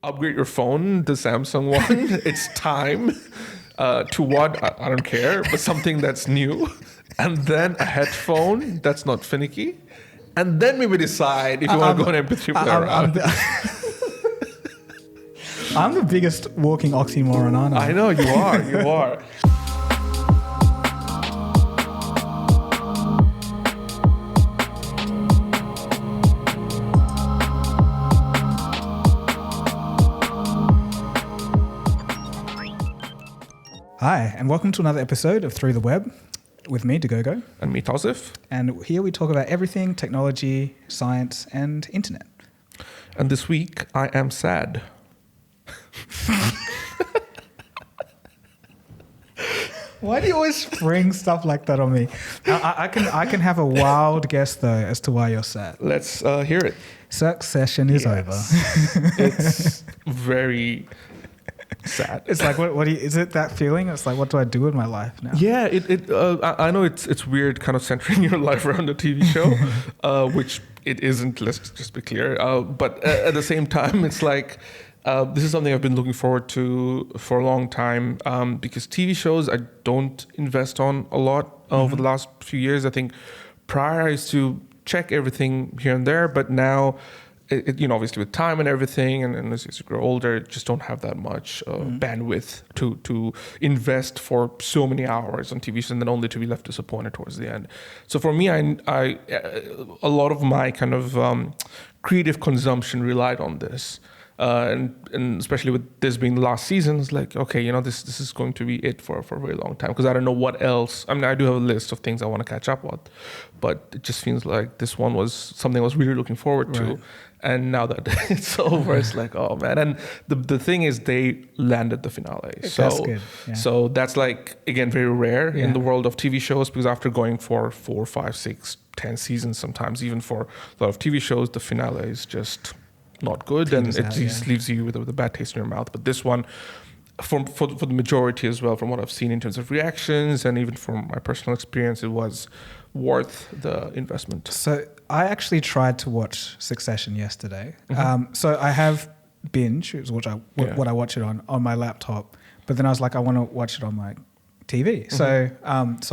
upgrade your phone, the Samsung one. It's time. To what? I don't care, but something that's new. And then a headphone that's not finicky. And then maybe decide if you want to go an MP3 player around. I'm the biggest walking oxymoron, aren't I? I know, you are. You are. Hi, and welcome to another episode of Through the Web with me, Dagogo. And me, Tawsif. And here we talk about everything technology, science, and internet. And this week, I am sad. Why do you always spring stuff like that on me? I can have a wild guess, though, as to why you're sad. Let's hear it. Succession is over. It's very sad. It's like, is it that feeling? It's like, what do I do with my life now? Yeah, I know it's weird kind of centering your life around a TV show, which it isn't, let's just be clear. But at the same time, it's like, this is something I've been looking forward to for a long time because TV shows I don't invest on a lot over the last few years. I think prior I used to check everything here and there, but now, obviously with time and everything, and as you grow older, just don't have that much bandwidth to invest for so many hours on TV shows, and then only to be left disappointed towards the end. So for me, I a lot of my kind of creative consumption relied on this. And especially with this being the last season, it's like, okay, this is going to be it for a very long time because I don't know what else. I mean, I do have a list of things I want to catch up with, but it just feels like this one was something I was really looking forward to. Right. And now that it's over, it's like, oh man. And the thing is, they landed the finale. That's good. Yeah. So that's like, again, very rare in the world of TV shows because after going for 4, 5, 6, 10 seasons, sometimes even for a lot of TV shows, the finale is just not good, and it just leaves you with a bad taste in your mouth. But this one, for the majority as well, from what I've seen in terms of reactions and even from my personal experience, it was worth the investment. So I actually tried to watch Succession yesterday. So I have Binge, what I watch it on my laptop, but then I was like, I want to watch it on my TV. So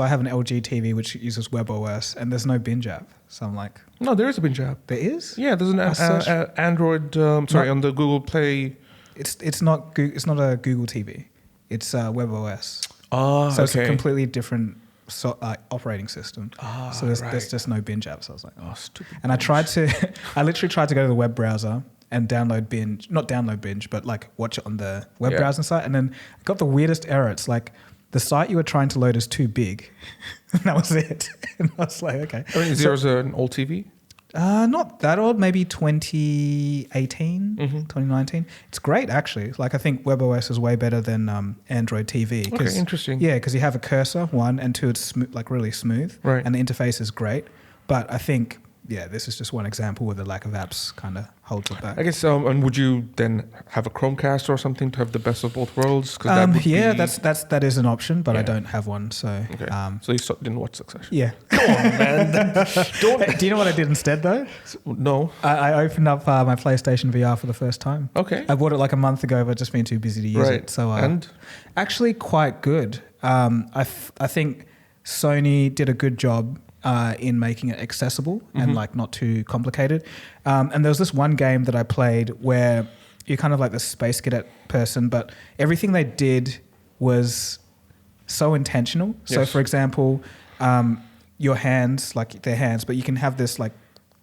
I have an LG TV which uses WebOS, and there's no Binge app. So I'm like, no, there is a Binge app. There is? Yeah, there's an Android. On the Google Play. It's not a Google TV. It's WebOS. Oh, so it's a completely different operating system. So there's just no Binge app. So I was like, oh, stupid. And I literally tried to go to the web browser and download Binge, not download Binge, but like watch it on the web browser site, and then I got the weirdest error. It's like, the site you were trying to load is too big. And that was it. And I was like, okay. I mean, is yours an old TV? Not that old, maybe 2018, 2019. It's great, actually. Like, I think WebOS is way better than Android TV. Okay, interesting. Yeah, because you have a cursor, one, and two, it's really smooth. Right. And the interface is great. But I think, this is just one example where the lack of apps kind of holds it back. I guess, and would you then have a Chromecast or something to have the best of both worlds? That is an option, but I don't have one. So, okay. So you didn't watch Succession? Yeah. Come on, man. Do you know what I did instead, though? No. I opened up my PlayStation VR for the first time. Okay. I bought it like a month ago, but just been too busy to use it. So, and? Actually quite good. I think Sony did a good job in making it accessible and like not too complicated. And there was this one game that I played where you're kind of like the space cadet person, but everything they did was so intentional. Yes. So for example, your hands, like they're hands, but you can have this like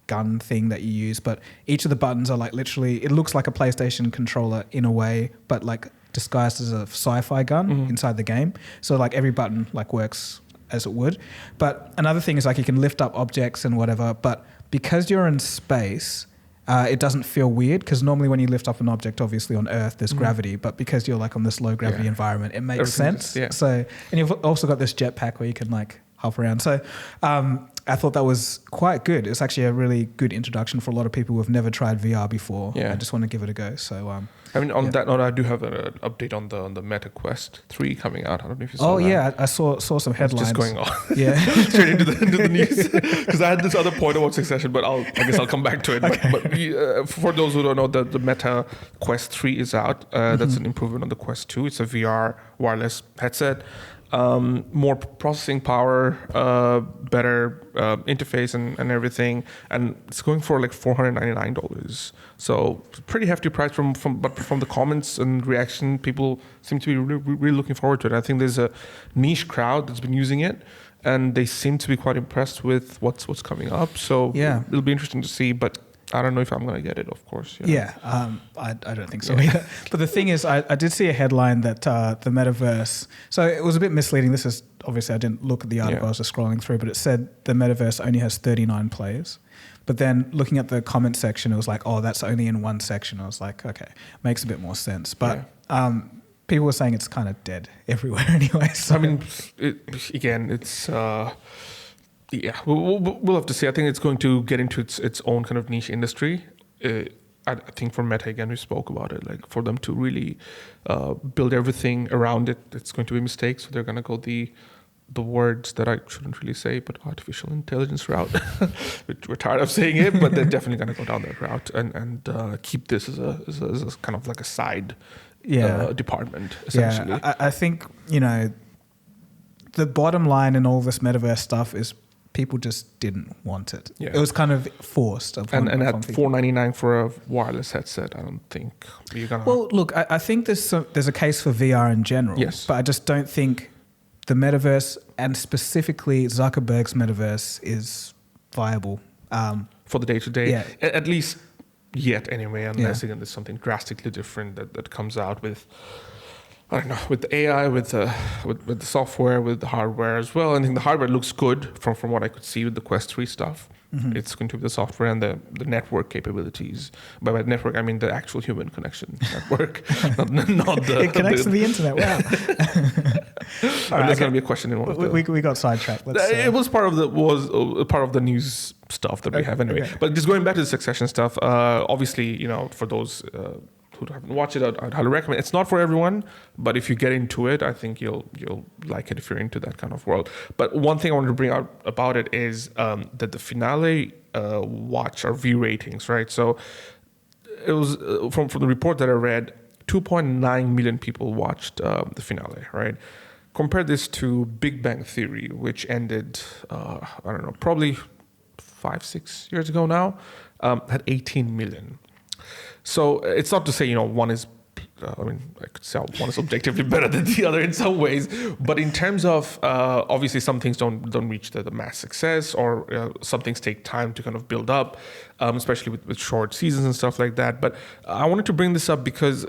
gun thing that you use, but each of the buttons are like literally, it looks like a PlayStation controller in a way, but like disguised as a sci-fi gun inside the game. So like every button like works as it would. But another thing is like you can lift up objects and whatever, but because you're in space, it doesn't feel weird, because normally when you lift up an object, obviously on Earth there's gravity, but because you're like on this low gravity environment, it makes sense. So, and you've also got this jetpack where you can like hop around. So I thought that was quite good. It's actually a really good introduction for a lot of people who have never tried VR before. I just want to give it a go. So I mean, on that note, I do have an update on the Meta Quest 3 coming out. I don't know if you saw that. Oh yeah, I saw some headlines. Just going on. Yeah, straight into the news, because I had this other point about Succession, but I guess I'll come back to it. Okay. But for those who don't know, the Meta Quest 3 is out. That's an improvement on the Quest 2. It's a VR wireless headset. More processing power, better interface and everything, and it's going for like $499. So pretty hefty price but from the comments and reaction, people seem to be really looking forward to it. I think there's a niche crowd that's been using it, and they seem to be quite impressed with what's coming up. So it'll be interesting to see, but I don't know if I'm going to get it, of course. I don't think so either. But the thing is, I did see a headline that the metaverse, so it was a bit misleading. This is, obviously I didn't look at the article, I was just scrolling through, but it said the metaverse only has 39 players. But then looking at the comment section, it was like, oh, that's only in one section. I was like, okay, makes a bit more sense. But people were saying it's kind of dead everywhere anyway. So. I mean, it's... yeah, we'll have to see. I think it's going to get into its own kind of niche industry. I think for Meta, again, we spoke about it, like for them to really build everything around it, it's going to be a mistake. So they're going to go the words that I shouldn't really say, but artificial intelligence route. We're tired of saying it, but they're definitely going to go down that route and keep this as a kind of like a side department, essentially. Yeah, I think, the bottom line in all this metaverse stuff is people just didn't want it. Yeah. It was kind of forced. And at $499 for a wireless headset, I don't think you're going to... Well, look, I think there's a case for VR in general. Yes. But I just don't think the metaverse, and specifically Zuckerberg's metaverse, is viable. For the day-to-day. Yeah. At least yet, anyway, unless, again, there's something drastically different that comes out with... I don't know, with the AI, with the software, with the hardware as well. I think the hardware looks good from what I could see with the Quest 3 stuff. Mm-hmm. It's going to be the software and the network capabilities. By network, I mean the actual human connection network, not the... It connects to the internet, wow. There's going to be a question in one of the... We got sidetracked. It was part of the news stuff that we have anyway. Okay. But just going back to the Succession stuff, obviously, for those... who haven't watched it, I'd highly recommend. It's not for everyone, but if you get into it, I think you'll like it if you're into that kind of world. But one thing I wanted to bring out about it is that the finale watch or view ratings, right? So it was from the report that I read, 2.9 million people watched the finale, right? Compare this to Big Bang Theory, which ended, I don't know, probably 5-6 years ago now, had 18 million. So it's not to say, one is, I could say one is objectively better than the other in some ways, but in terms of, obviously some things don't reach the mass success, or some things take time to kind of build up, especially with short seasons and stuff like that. But I wanted to bring this up because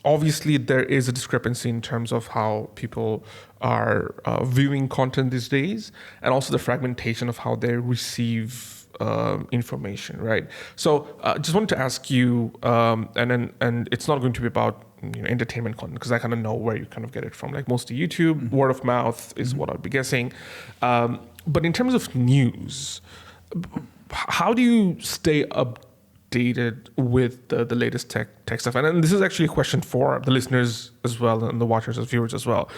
obviously there is a discrepancy in terms of how people are viewing content these days, and also the fragmentation of how they receive information, right? So just wanted to ask you, and it's not going to be about entertainment content, because I kind of know where you kind of get it from, like mostly YouTube, word of mouth is what I'd be guessing. But in terms of news, how do you stay updated with the latest tech stuff? And this is actually a question for the listeners as well, and the watchers and viewers as well.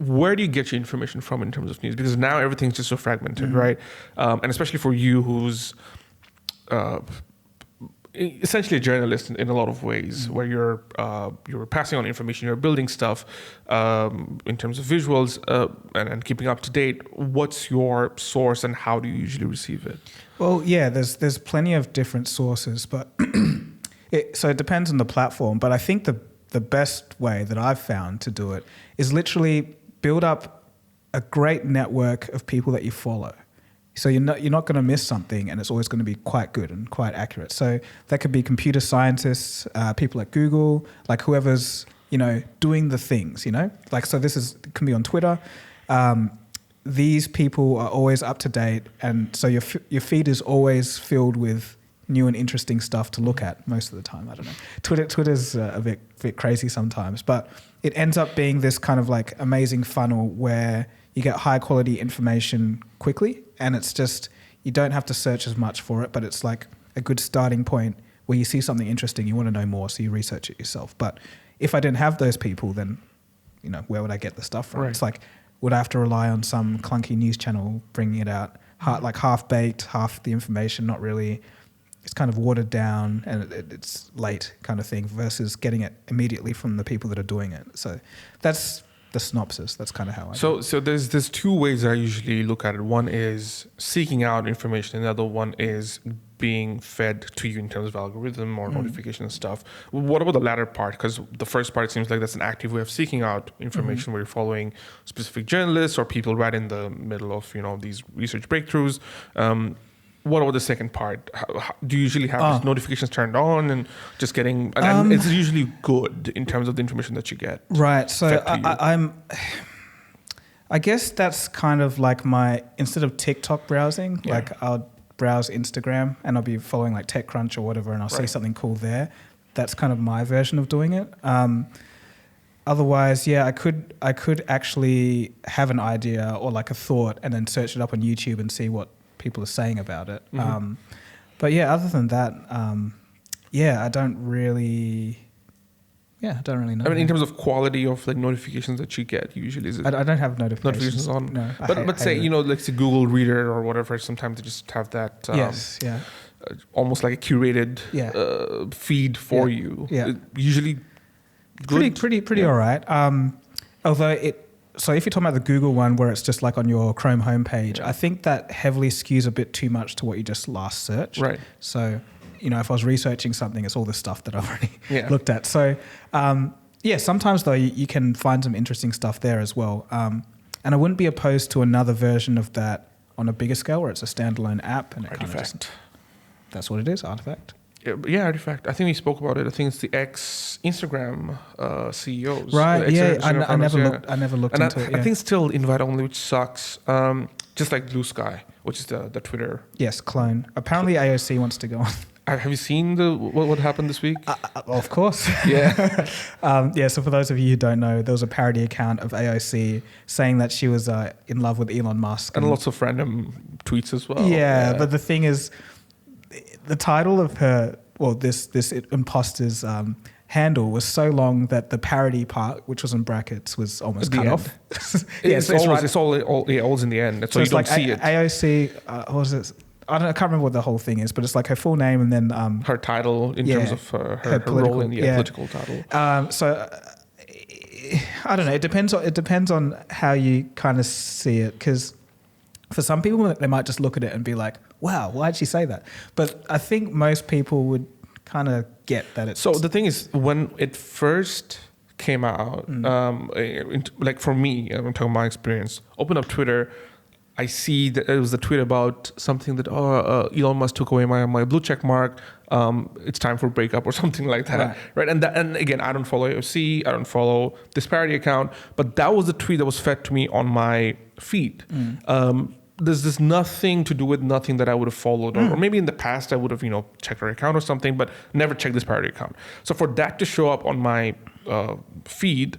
Where do you get your information from in terms of news? Because now everything's just so fragmented, right? And especially for you, who's essentially a journalist in a lot of ways, where you're passing on information, you're building stuff in terms of visuals and keeping up to date. What's your source, and how do you usually receive it? Well, yeah, there's plenty of different sources, but so it depends on the platform. But I think the best way that I've found to do it is literally build up a great network of people that you follow. So you're not going to miss something, and it's always going to be quite good and quite accurate. So that could be computer scientists, people at Google, like whoever's, doing the things, Like, so it can be on Twitter. These people are always up to date, and so your feed is always filled with new and interesting stuff to look at most of the time. I don't know. Twitter's a bit crazy sometimes, but it ends up being this kind of like amazing funnel where you get high quality information quickly, and it's just, you don't have to search as much for it, but it's like a good starting point where you see something interesting, you want to know more, so you research it yourself. But if I didn't have those people, then, you know, where would I get the stuff from? Right. It's like, would I have to rely on some clunky news channel bringing it out, like half-baked, half the information, not really, it's kind of watered down and it's late kind of thing, versus getting it immediately from the people that are doing it. So that's the synopsis. That's kind of how I do it. So there's two ways I usually look at it. One is seeking out information, and the other one is being fed to you in terms of algorithm or notification and stuff. What about the latter part? Because the first part, it seems like that's an active way of seeking out information where you're following specific journalists or people right in the middle of, you know, these research breakthroughs. What about the second part? How, do you usually have notifications turned on and just getting, and it's usually good in terms of the information that you get? Right. So I guess that's kind of like my, instead of TikTok browsing, like I'll browse Instagram and I'll be following like TechCrunch or whatever, and I'll see something cool there. That's kind of my version of doing it. Otherwise, I could actually have an idea or like a thought and then search it up on YouTube and see what people are saying about it. But other than that, I don't really know. I mean, in terms of quality of like notifications that you get, usually is it? I don't have notifications on. No, but say, you know, like the Google Reader or whatever, sometimes they just have that almost like a curated feed for you. Yeah. Usually good. Pretty all right. Although so if you're talking about the Google one where it's just like on your Chrome homepage, I think that heavily skews a bit too much to what you just last searched. Right. So, you know, if I was researching something, it's all the stuff that I've already looked at. So, sometimes though you can find some interesting stuff there as well. And I wouldn't be opposed to another version of that on a bigger scale where it's a standalone app and it kind of just, that's what it is, Artifact. Yeah, Artifact. I think we spoke about it. I think it's the Instagram CEOs. Right. I never looked into it. I think it's still invite only, which sucks. Just like Blue Sky, which is the Twitter. Yes, clone. Apparently AOC wants to go on. Have you seen what happened this week? Of course. Yeah. So for those of you who don't know, there was a parody account of AOC saying that she was in love with Elon Musk. And lots of random tweets as well. Yeah, but the thing is, the title of her, this imposter's handle was so long that the parody part, which was in brackets, was almost cut off. It's always in the end. That's so why you don't see it. AOC, what was it? I can't remember what the whole thing is, but it's like her full name and then her title in terms of her role in the political title. So I don't know. It depends on how you kind of see it, because for some people they might just look at it and be like, "Wow, why'd she say that?" But I think most people would kind of get that it's... So the thing is, when it first came out, like for me, I'm talking my experience, open up Twitter, I see that it was a tweet about something that, Elon Musk took away my blue check mark, it's time for a breakup or something like that, right? And again, I don't follow AOC, I don't follow this parody account, but that was the tweet that was fed to me on my feed. There's nothing to do with nothing that I would have followed, or maybe in the past I would have, checked her account or something, but never checked this parody account. So for that to show up on my feed,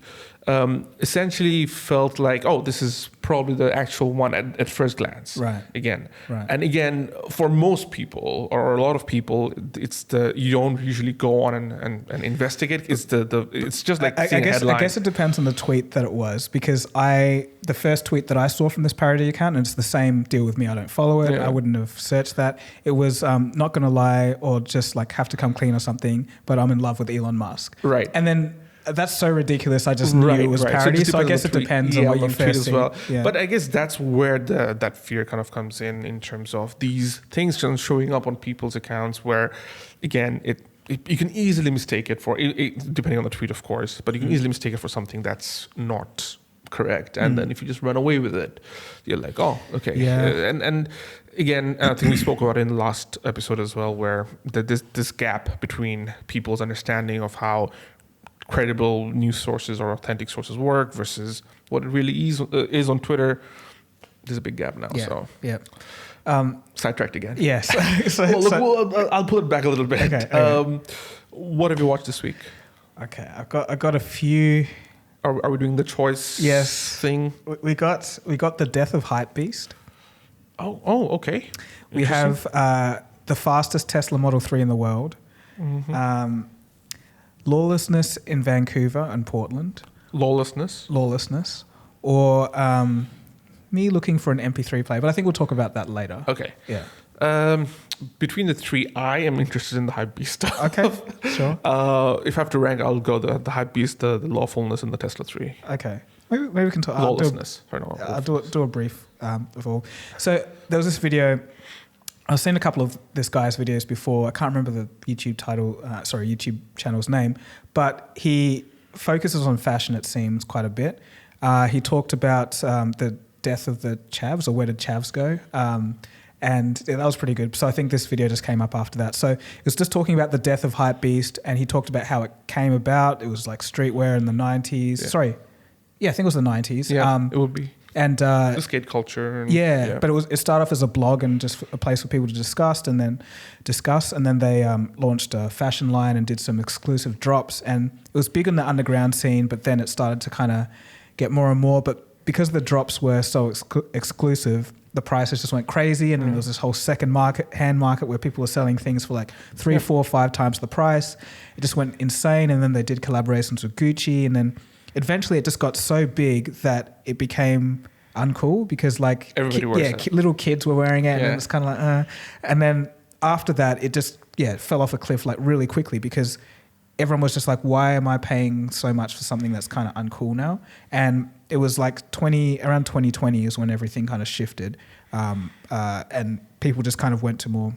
essentially felt like, this is probably the actual one at first glance. Right. And again, for most people or a lot of people, it's you don't usually go on and investigate. It's it's just like seeing a headline. I guess it depends on the tweet that it was, because the first tweet that I saw from this parody account, and it's the same deal with me. I don't follow it. Yeah. I wouldn't have searched that. It was not gonna lie, or just like have to come clean or something, but I'm in love with Elon Musk. Right. And then that's so ridiculous. I just knew it was parody. So I guess it depends on what you first see. Well. Yeah. But I guess that's where that fear kind of comes in terms of these things just showing up on people's accounts, where, again, you can easily mistake it for, depending on the tweet, of course, but you can easily mistake it for something that's not correct. And then if you just run away with it, you're like, okay. Yeah. And again, I think we spoke about it in the last episode as well, where this gap between people's understanding of how credible news sources or authentic sources work versus what it really is on Twitter. There's a big gap now. Sidetracked again. Yes. I'll pull it back a little bit. Okay. What have you watched this week? Okay, I got a few Are we doing the choice thing? We got the death of HypeBeast. Oh, okay. We have the fastest Tesla Model 3 in the world. Mm-hmm. Lawlessness in Vancouver and Portland. Lawlessness. Or me looking for an MP3 player. But I think we'll talk about that later. Okay. Yeah. Between the three, I am interested in the HypeBeast stuff. Okay, sure. If I have to rank, I'll go the HypeBeast, the lawfulness, and the Tesla 3. Okay. Maybe we can talk. Lawlessness. I'll do a brief of all. So there was this video. I've seen a couple of this guy's videos before. I can't remember the YouTube channel's name, but he focuses on fashion, it seems, quite a bit. He talked about the death of the chavs, or where did chavs go? And that was pretty good. So I think this video just came up after that. So it was just talking about the death of HypeBeast, and he talked about how it came about. It was like streetwear in the 90s. I think it was the 90s. Yeah, it would be. And the skate culture. But it started off as a blog and just a place for people to discuss, and then they launched a fashion line and did some exclusive drops. And it was big in the underground scene, but then it started to kind of get more and more. But because the drops were so exclusive, the prices just went crazy, and then there was this whole second hand market where people were selling things for like 3, 4, 5 times the price. It just went insane, and then they did collaborations with Gucci, and then eventually it just got so big that it became uncool because like everybody wears it. Little kids were wearing it, and it was kind of like and then after that it just fell off a cliff like really quickly because everyone was just like, why am I paying so much for something that's kind of uncool now? And it was like around 2020 is when everything kind of shifted, and people just kind of went to more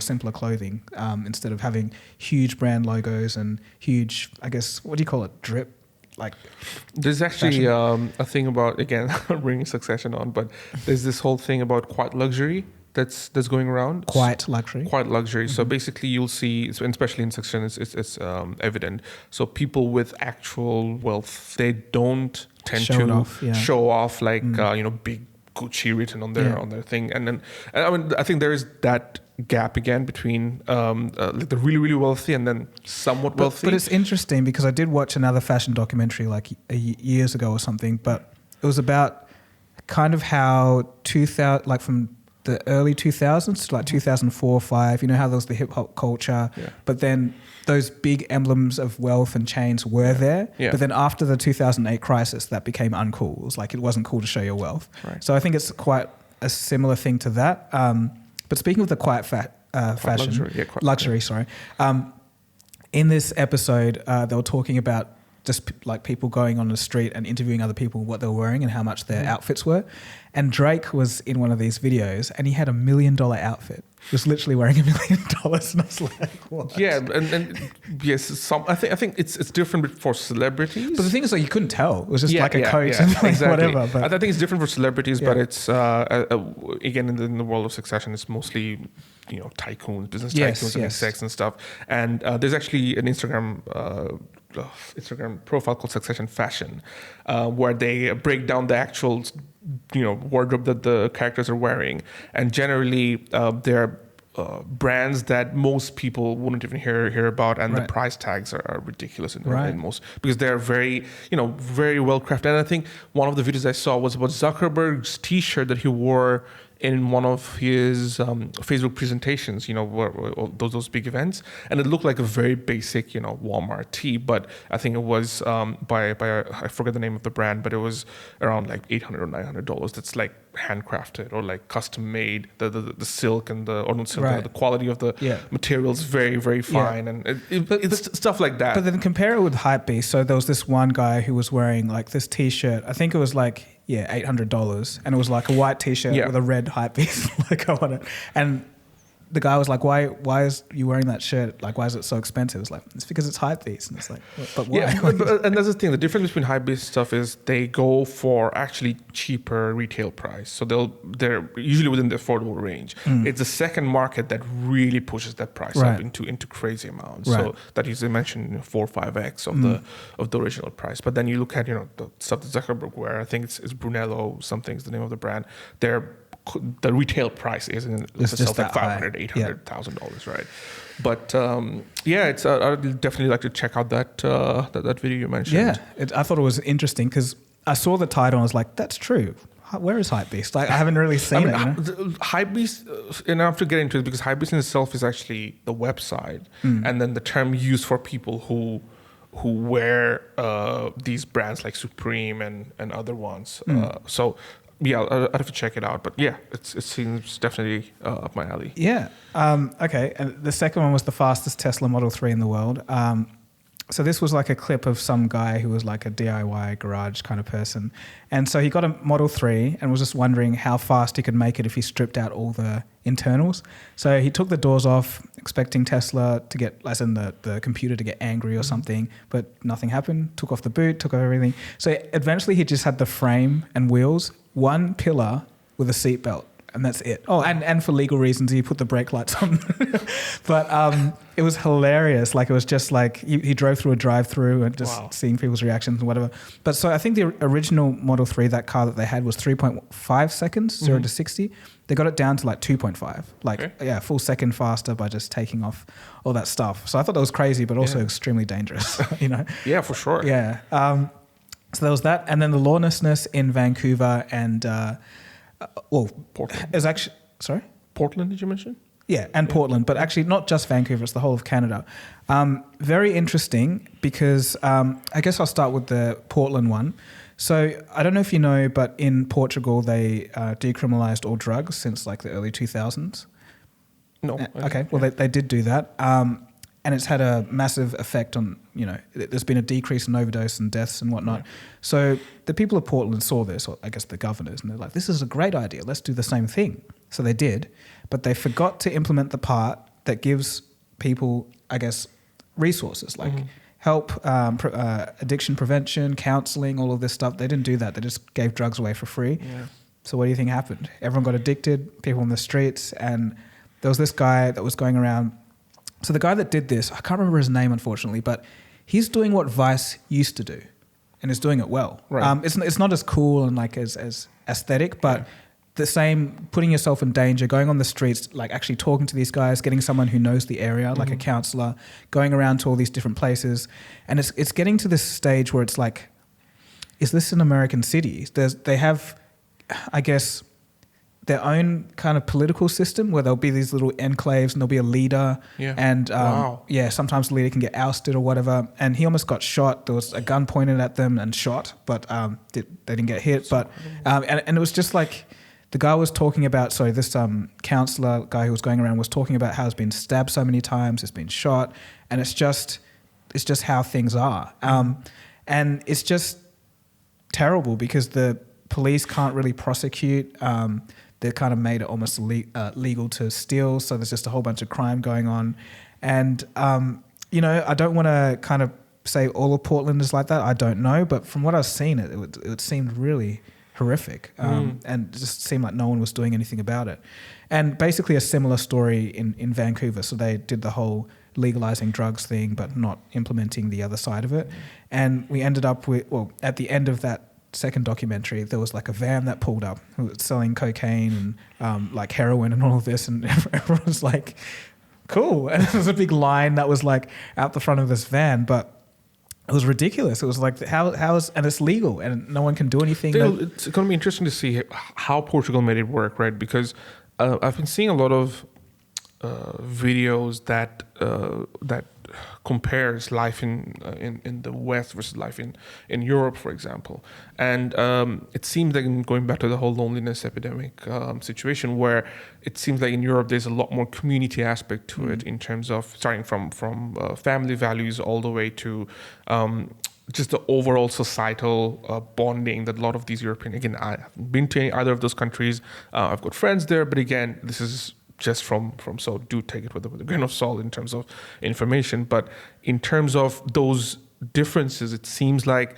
simpler clothing instead of having huge brand logos and huge, I guess, what do you call it, drip. Like, there's actually a thing about, again, bringing Succession on, but there's this whole thing about quiet luxury that's going around. Quiet luxury. Mm-hmm. So basically, you'll see, especially in Succession, it's evident. So people with actual wealth, they don't tend to show off like big Gucci written on their thing, and then I think there is that gap again between like the really, really wealthy and then somewhat wealthy. But it's interesting because I did watch another fashion documentary like years ago or something, but it was about kind of how 2000, like from the early 2000s to like 2004, 5, you know how there was the hip hop culture, but then those big emblems of wealth and chains were there. Yeah. But then after the 2008 crisis, that became uncool. It was like, it wasn't cool to show your wealth. Right. So I think it's quite a similar thing to that. But speaking of the quiet fashion, luxury, sorry. In this episode, they were talking about just like people going on the street and interviewing other people what they were wearing and how much their outfits were. And Drake was in one of these videos and he had $1 million outfit. He was literally wearing $1 million, and I was like, what? Yeah, and yes, I think it's different for celebrities. But the thing is, like, you couldn't tell. It was just like a coat and like exactly. whatever. But I think it's different for celebrities, but it's again in the world of Succession, it's mostly tycoons, business tycoons, and execs and stuff. And there's actually an Instagram profile called Succession Fashion, where they break down the actual wardrobe that the characters are wearing, and generally they're brands that most people wouldn't even hear about, and the price tags are ridiculous in most, because they're very very well crafted. And I think one of the videos I saw was about Zuckerberg's T-shirt that he wore in one of his Facebook presentations, those big events, and it looked like a very basic, Walmart tee, but I think it was by I forget the name of the brand, but it was around like $800 or $900. That's like handcrafted or like custom made. The silk and the quality of the materials very, very fine, and it's stuff like that. But then compare it with HypeBeast. So there was this one guy who was wearing like this T-shirt. I think it was like $800, and it was like a white T-shirt with a red HypeBeast logo on it. And the guy was like, "Why is you wearing that shirt? Like, why is it so expensive?" It's like, it's because it's HypeBeast. And it's like, but why? Yeah, and that's the thing. The difference between HypeBeast stuff is they go for actually cheaper retail price. So they're usually within the affordable range. It's the second market that really pushes that price up into crazy amounts. So that you mentioned 4 or 5x of the original price. But then you look at the stuff that Zuckerberg wear. I think it's Brunello something is the name of the brand. They're the retail price is in It's just like that high. $500,000-$800,000, right? But it's I'd definitely like to check out that video you mentioned. Yeah, I thought it was interesting because I saw the title and I was like, that's true. Where is HypeBeast? Like, I haven't really seen it. You know? HypeBeast, and I have to get into it because HypeBeast in itself is actually the website, and then the term used for people who wear these brands like Supreme and other ones. So yeah, I'd have to check it out. But yeah, it seems definitely up my alley. Yeah. Okay. And the second one was the fastest Tesla Model 3 in the world. So this was like a clip of some guy who was like a DIY garage kind of person. And so he got a Model 3 and was just wondering how fast he could make it if he stripped out all the internals. So he took the doors off, expecting Tesla to get, as in the computer to get angry or something, but nothing happened. Took off the boot, took off everything. So eventually he just had the frame and wheels, one pillar with a seatbelt. And that's it. Oh, and for legal reasons, he put the brake lights on. But it was hilarious. Like, it was just like he drove through a drive-through and just seeing people's reactions and whatever. But so I think the original Model 3, that car that they had, was 3.5 seconds, 0 to 60. They got it down to like 2.5. Like, full second faster by just taking off all that stuff. So I thought that was crazy, but also extremely dangerous, you know? Yeah, for sure. Yeah. So there was that. And then the lawlessness in Vancouver and... Portland. Is actually Portland, did you mention? Yeah, and Portland, but actually not just Vancouver, it's the whole of Canada. Very interesting because I guess I'll start with the Portland one. So I don't know if you know, but in Portugal, they decriminalized all drugs since like the early 2000s. No. Okay, well, they did do that. And it's had a massive effect on, you know, there's been a decrease in overdose and deaths and whatnot. Yeah. So the people of Portland saw this, or I guess the governors, and they're like, this is a great idea. Let's do the same thing. So they did, but they forgot to implement the part that gives people, I guess, resources like help, addiction prevention, counseling, all of this stuff. They didn't do that. They just gave drugs away for free. Yeah. So what do you think happened? Everyone got addicted, people on the streets, and there was this guy that was going around. So the guy that did this, I can't remember his name, unfortunately, but he's doing what Vice used to do, and is doing it well. Right. It's not as cool and like as aesthetic, but the same, putting yourself in danger, going on the streets, like actually talking to these guys, getting someone who knows the area, like a counselor, going around to all these different places, and it's getting to this stage where it's like, is this an American city? They have, I guess, their own kind of political system where there'll be these little enclaves and there'll be a leader. Yeah. And sometimes the leader can get ousted or whatever. And he almost got shot. There was a gun pointed at them and shot, but they didn't get hit. But and it was just like the guy was talking about, this counselor guy who was going around was talking about how he's been stabbed so many times, he's been shot, and it's just how things are. And it's just terrible because the police can't really prosecute. They kind of made it almost legal to steal, so there's just a whole bunch of crime going on. And, I don't want to kind of say all of Portland is like that. I don't know, but from what I've seen, it seemed really horrific, and it just seemed like no one was doing anything about it. And basically a similar story in Vancouver. So they did the whole legalizing drugs thing, but not implementing the other side of it. And we ended up with, at the end of that second documentary, there was like a van that pulled up who was selling cocaine and like heroin and all of this, and everyone was like, cool. And there was a big line that was like out the front of this van, but it was ridiculous. It was like, and it's legal and no one can do anything. It's going to be interesting to see how Portugal made it work, right? Because I've been seeing a lot of videos that compares life in the West versus life in Europe, for example. And it seems like, going back to the whole loneliness epidemic situation, where it seems like in Europe there's a lot more community aspect to it, in terms of starting from family values all the way to just the overall societal bonding that a lot of these European, again, I haven't been to either of those countries. I've got friends there, but again, this is just from so do take it with a grain of salt in terms of information. But in terms of those differences, it seems like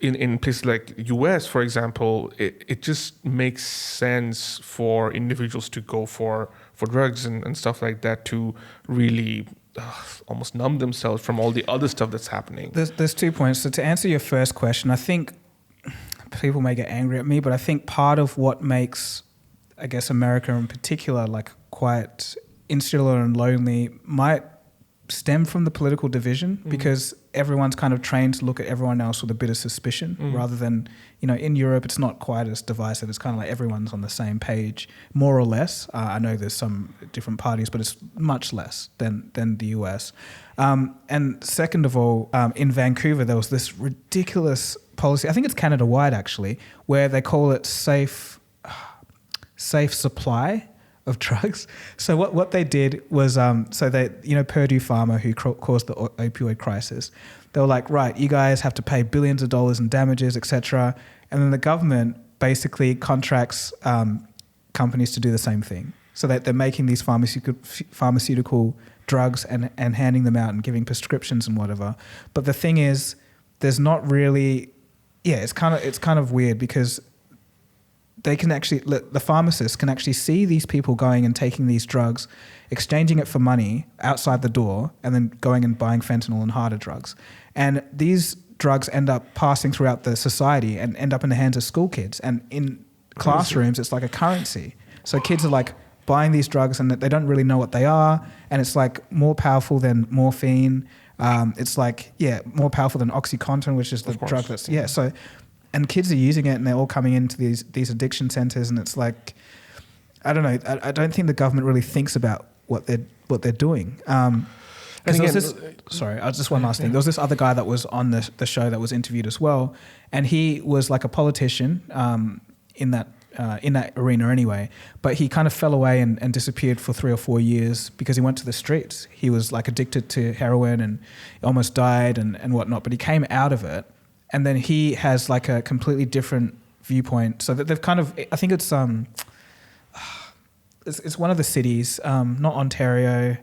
in places like US, for example, it just makes sense for individuals to go for drugs and stuff like that, to really almost numb themselves from all the other stuff that's happening. There's 2 points. So to answer your first question, I think people may get angry at me, but I think part of what makes, I guess, America in particular, like quite insular and lonely might stem from the political division, because everyone's kind of trained to look at everyone else with a bit of suspicion, rather than, in Europe, it's not quite as divisive. It's kind of like everyone's on the same page, more or less. I know there's some different parties, but it's much less than the US. And second of all, in Vancouver, there was this ridiculous policy, I think it's Canada-wide actually, where they call it safe supply of drugs. So what they did was, so they, Purdue Pharma, who caused the opioid crisis, they were like, right, you guys have to pay billions of dollars in damages, etc. And then the government basically contracts companies to do the same thing. So that they're making these pharmaceutical drugs and handing them out and giving prescriptions and whatever. But the thing is, there's not really, it's kind of weird, because they can actually, the pharmacists can actually see these people going and taking these drugs, exchanging it for money outside the door, and then going and buying fentanyl and harder drugs. And these drugs end up passing throughout the society and end up in the hands of school kids. And in classrooms, it's like a currency. So kids are like buying these drugs and they don't really know what they are. And it's like more powerful than morphine. It's like, more powerful than OxyContin, which is the drug that's, so... And kids are using it, and they're all coming into these addiction centers, and it's like, I don't know. I don't think the government really thinks about what they're doing. And again, just one last thing. There was this other guy that was on the show that was interviewed as well, and he was like a politician in that arena anyway. But he kind of fell away and disappeared for 3 or 4 years because he went to the streets. He was like addicted to heroin and almost died and whatnot. But he came out of it. And then he has like a completely different viewpoint. So that they've kind of, I think it's one of the cities, not Ontario.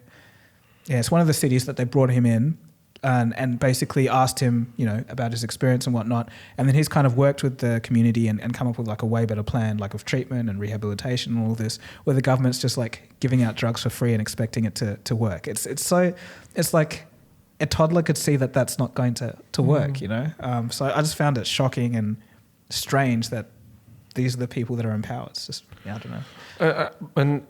Yeah, it's one of the cities that they brought him in and basically asked him, about his experience and whatnot. And then he's kind of worked with the community and come up with like a way better plan, like of treatment and rehabilitation and all this, where the government's just like giving out drugs for free and expecting it to work. It's like a toddler could see that that's not going to work, So I just found it shocking and strange that these are the people that are in power. It's just, I don't know. And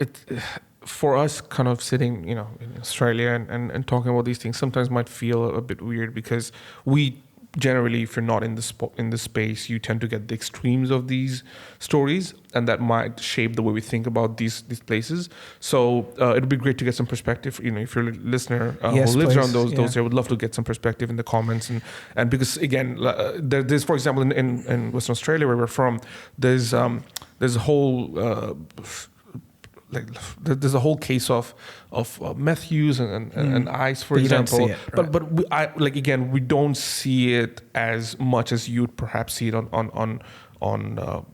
for us kind of sitting, in Australia and talking about these things sometimes might feel a bit weird, because we generally, if you're not in the space, you tend to get the extremes of these stories, and that might shape the way we think about these places. So it'd be great to get some perspective. If you're a listener who lives around those areas, would love to get some perspective in the comments. And because again, there's, for example, in Western Australia where we're from, there's a whole there's a whole case of meth use and ice, for example. You don't see it, right. But we don't see it as much as you'd perhaps see it on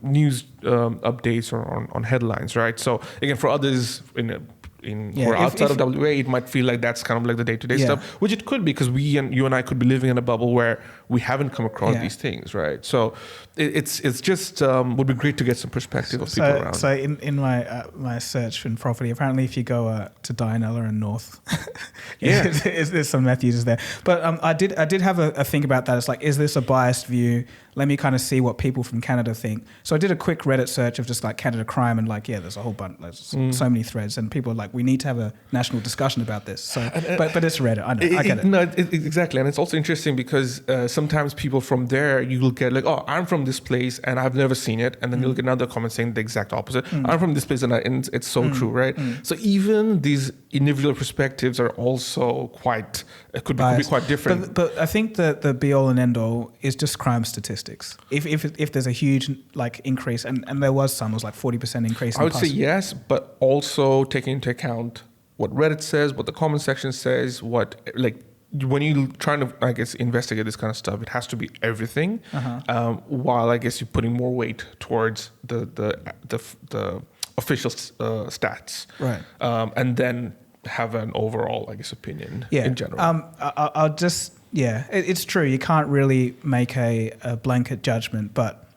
news updates or on headlines, right? So again, for others who are outside of WA, it might feel like that's kind of like the day-to-day stuff, which it could be, because you and I could be living in a bubble where we haven't come across these things, right? So it's just would be great to get some perspective of people around. So in my search in property, apparently if you go to Dianella and North, there's some meth users there. But I did have a think about that. It's like, is this a biased view? Let me kind of see what people from Canada think. So I did a quick Reddit search of just like Canada crime, and like, there's a whole bunch, there's so many threads, and people are like, we need to have a national discussion about this. So, but it's Reddit. I know, I get it. No, exactly, and it's also interesting because sometimes people from there, you will get like, oh, I'm from this place and I've never seen it, and then you'll get another comment saying the exact opposite. I'm from this place and it's so true, right? So even these individual perspectives are also could be quite different. But I think that the be all and end all is just crime statistics. If there's a huge like increase, and there was some, it was like 40% increase. I would say yes, but also taking into account what Reddit says, what the comment section says, when you trying to, I guess, investigate this kind of stuff, it has to be everything. While I guess you're putting more weight towards the official stats, right? And then have an overall, I guess, opinion in general. I'll just. Yeah, it's true. You can't really make a blanket judgment, but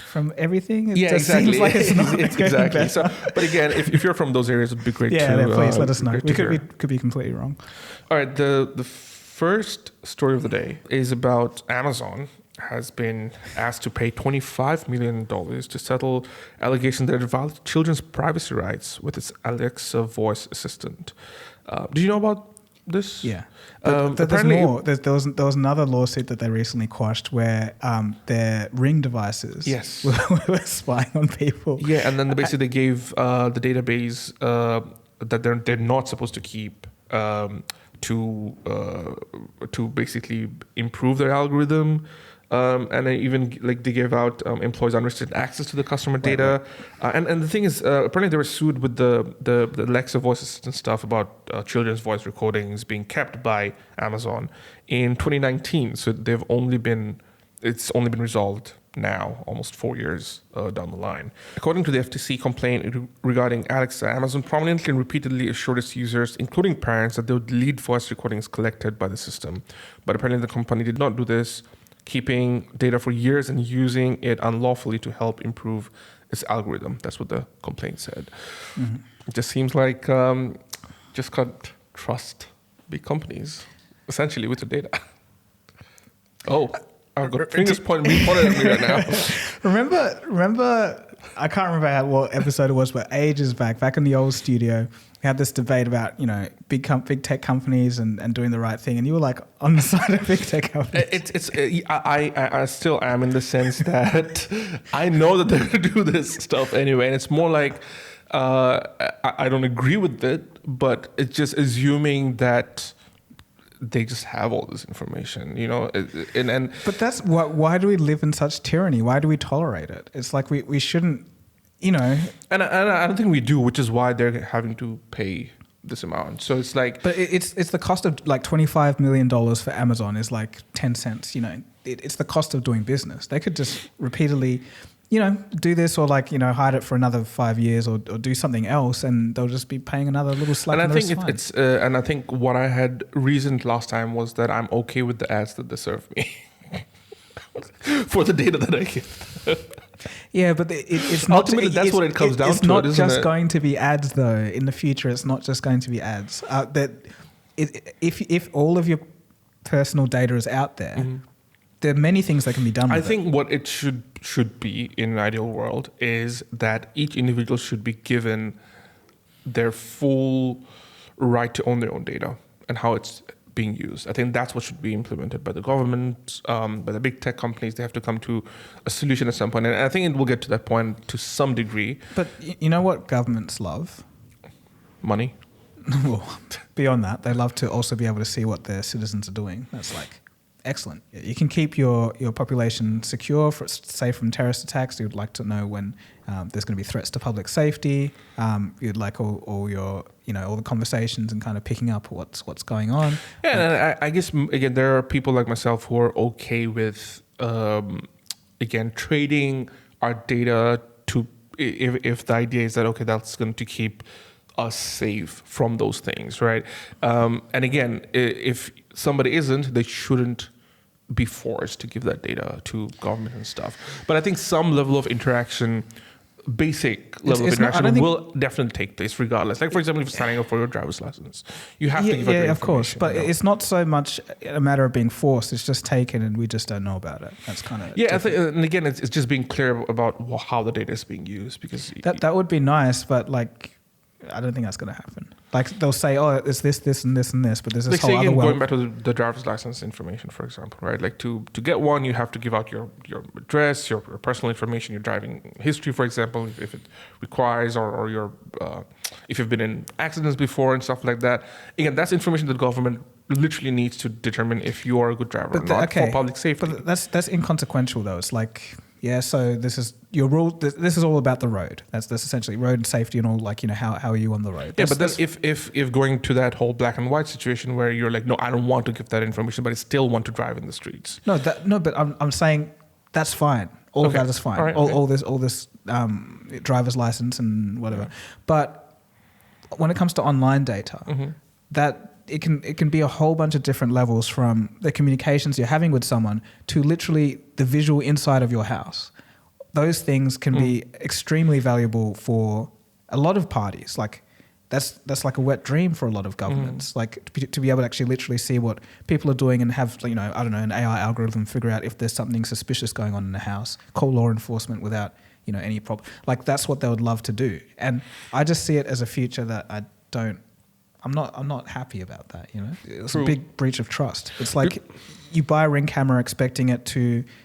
from everything, it seems like it's not exactly. better. So, but again, if you're from those areas, it'd be great to please let us know. We could be completely wrong. All right, the first story of the day is about Amazon has been asked to pay $25 million to settle allegations that it violated children's privacy rights with its Alexa voice assistant. Do you know about this? Yeah. But there's more. There was another lawsuit that they recently quashed where their Ring devices were spying on people. Yeah, and then basically they gave the database that they're not supposed to keep to basically improve their algorithm. And they even they gave out employees unrestricted access to the customer data. Right. And the thing is, apparently they were sued with the Alexa voice assistant stuff about children's voice recordings being kept by Amazon in 2019. So it's only been resolved now, almost 4 years down the line. According to the FTC complaint regarding Alexa, Amazon prominently and repeatedly assured its users, including parents, that they would delete voice recordings collected by the system. But apparently the company did not do this, keeping data for years and using it unlawfully to help improve its algorithm. That's what the complaint said. Mm-hmm. It just seems like just can't trust big companies, essentially, with the data. Oh, I've got fingers pointed at me right now. Remember, I can't remember what episode it was, but ages back in the old studio, we had this debate about, big tech companies and doing the right thing, and you were like on the side of big tech companies. I still am, in the sense that I know that they're going to do this stuff anyway, and it's more like I don't agree with it, but it's just assuming that they just have all this information, But that's why do we live in such tyranny? Why do we tolerate it? It's like we shouldn't. And I don't think we do, which is why they're having to pay this amount. So it's like, but it's the cost of like $25 million for Amazon is like 10 cents. It's the cost of doing business. They could just repeatedly, do this or hide it for another 5 years or do something else, and they'll just be paying another little slap. And I think what I had reasoned last time was that I'm okay with the ads that they serve me for the data that I get. Yeah, but it's not. Ultimately, that's what it comes down to. It's not just going to be ads, though. In the future, it's not just going to be ads. If all of your personal data is out there, mm-hmm. there are many things that can be done with it. I think what it should be in an ideal world is that each individual should be given their full right to own their own data and how it's being used. I think that's what should be implemented by the government, by the big tech companies. They have to come to a solution at some point. And I think it will get to that point to some degree. But you know what governments love? Money. Well, beyond that, they love to also be able to see what their citizens are doing. That's excellent. You can keep your population secure, safe from terrorist attacks. You'd like to know when there's going to be threats to public safety. You'd like all your all the conversations and kind of picking up what's going on. Yeah, and I guess again there are people like myself who are okay with trading our data to if the idea is that okay, that's going to keep us safe from those things, right? And again, if somebody isn't, they shouldn't be forced to give that data to government and stuff. But I think some level of interaction, basic level of interaction will definitely take place regardless. Like, for example, if you're signing up for your driver's license, you have to give out your information. Yeah, of course. But it's not so much a matter of being forced. It's just taken and we just don't know about it. That's kind of... Yeah, and again, it's just being clear about how the data is being used. Because that would be nice, but I don't think that's going to happen. They'll say, oh, it's this, and this, and this, but there's this whole other world. Going back to the driver's license information, for example, right? Like to get one, you have to give out your address, your personal information, your driving history, for example, if it requires, or your if you've been in accidents before and stuff like that. Again, that's information that the government literally needs to determine if you are a good driver or not for public safety. But that's inconsequential, though. It's like... Yeah, so this is your rule. This is all about the road. That's essentially road safety and all. How are you on the road? Yeah, but then if going to that whole black and white situation where you're like, no, I don't want to give that information, but I still want to drive in the streets. But I'm saying that's fine. All of that is fine. Right, all this driver's license and whatever. Yeah. But when it comes to online data, mm-hmm. that. It can be a whole bunch of different levels, from the communications you're having with someone to literally the visual inside of your house. Those things can be extremely valuable for a lot of parties. Like that's like a wet dream for a lot of governments. Like to be able to actually literally see what people are doing and have, you know, I don't know, an AI algorithm figure out if there's something suspicious going on in the house, call law enforcement without, you know, any problem. Like that's what they would love to do. And I just see it as a future that I'm not happy about that, you know. It's a big breach of trust. It's like you buy a Ring camera expecting it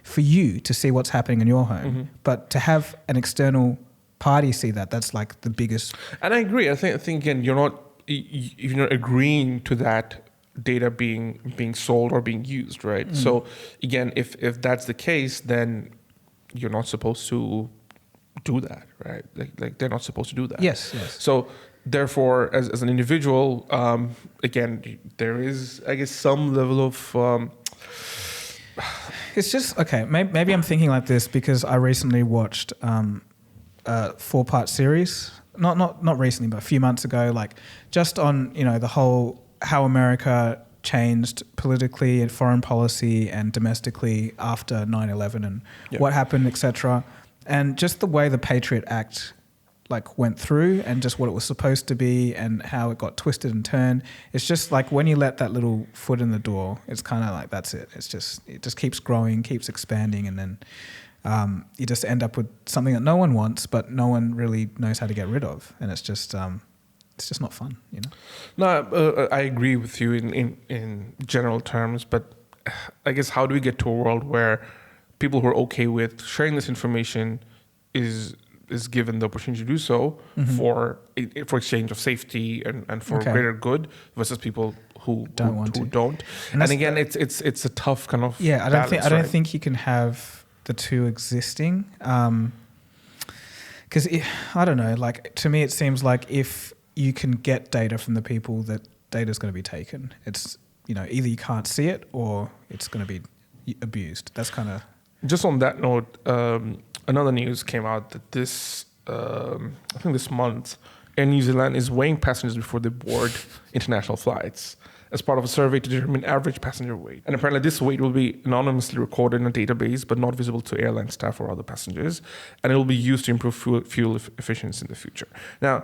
for you to see what's happening in your home, but to have an external party see that's like the biggest. And I agree. I think again, you're not agreeing to that data being sold or being used, right? So again, if that's the case, then you're not supposed to do that, right? Like they're not supposed to do that. Yes. So therefore, as an individual, again, there is, I guess, some level of. It's just okay. Maybe I'm thinking like this because I recently watched a 4-part series. Not recently, but a few months ago. Like just on, you know, the whole how America changed politically and foreign policy and domestically after 9/11 and what happened, etc. And just the way the Patriot Act like went through and just what it was supposed to be and how it got twisted and turned. It's just like when you let that little foot in the door, it's kind of like that's it. It just keeps growing, keeps expanding, and then you just end up with something that no one wants, but no one really knows how to get rid of, and it's just not fun, you know. No, I agree with you in general terms, but I guess how do we get to a world where people who are okay with sharing this information is given the opportunity to do so for exchange of safety and for greater good versus people who don't. And again, it's a tough kind of I don't think you can have the two existing because I don't know. Like to me, it seems like if you can get data from the people, that data is going to be taken. It's, you know, either you can't see it or it's going to be abused. That's kind of. Just on that note, another news came out that I think this month, Air NewZealand is weighing passengers before they board international flights as part of a survey to determine average passenger weight. And apparently this weight will be anonymously recorded in a database, but not visible to airline staff or other passengers. And it will be used to improve fuel efficiency in the future. Now,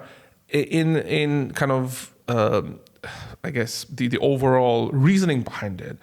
in kind of, I guess, the overall reasoning behind it,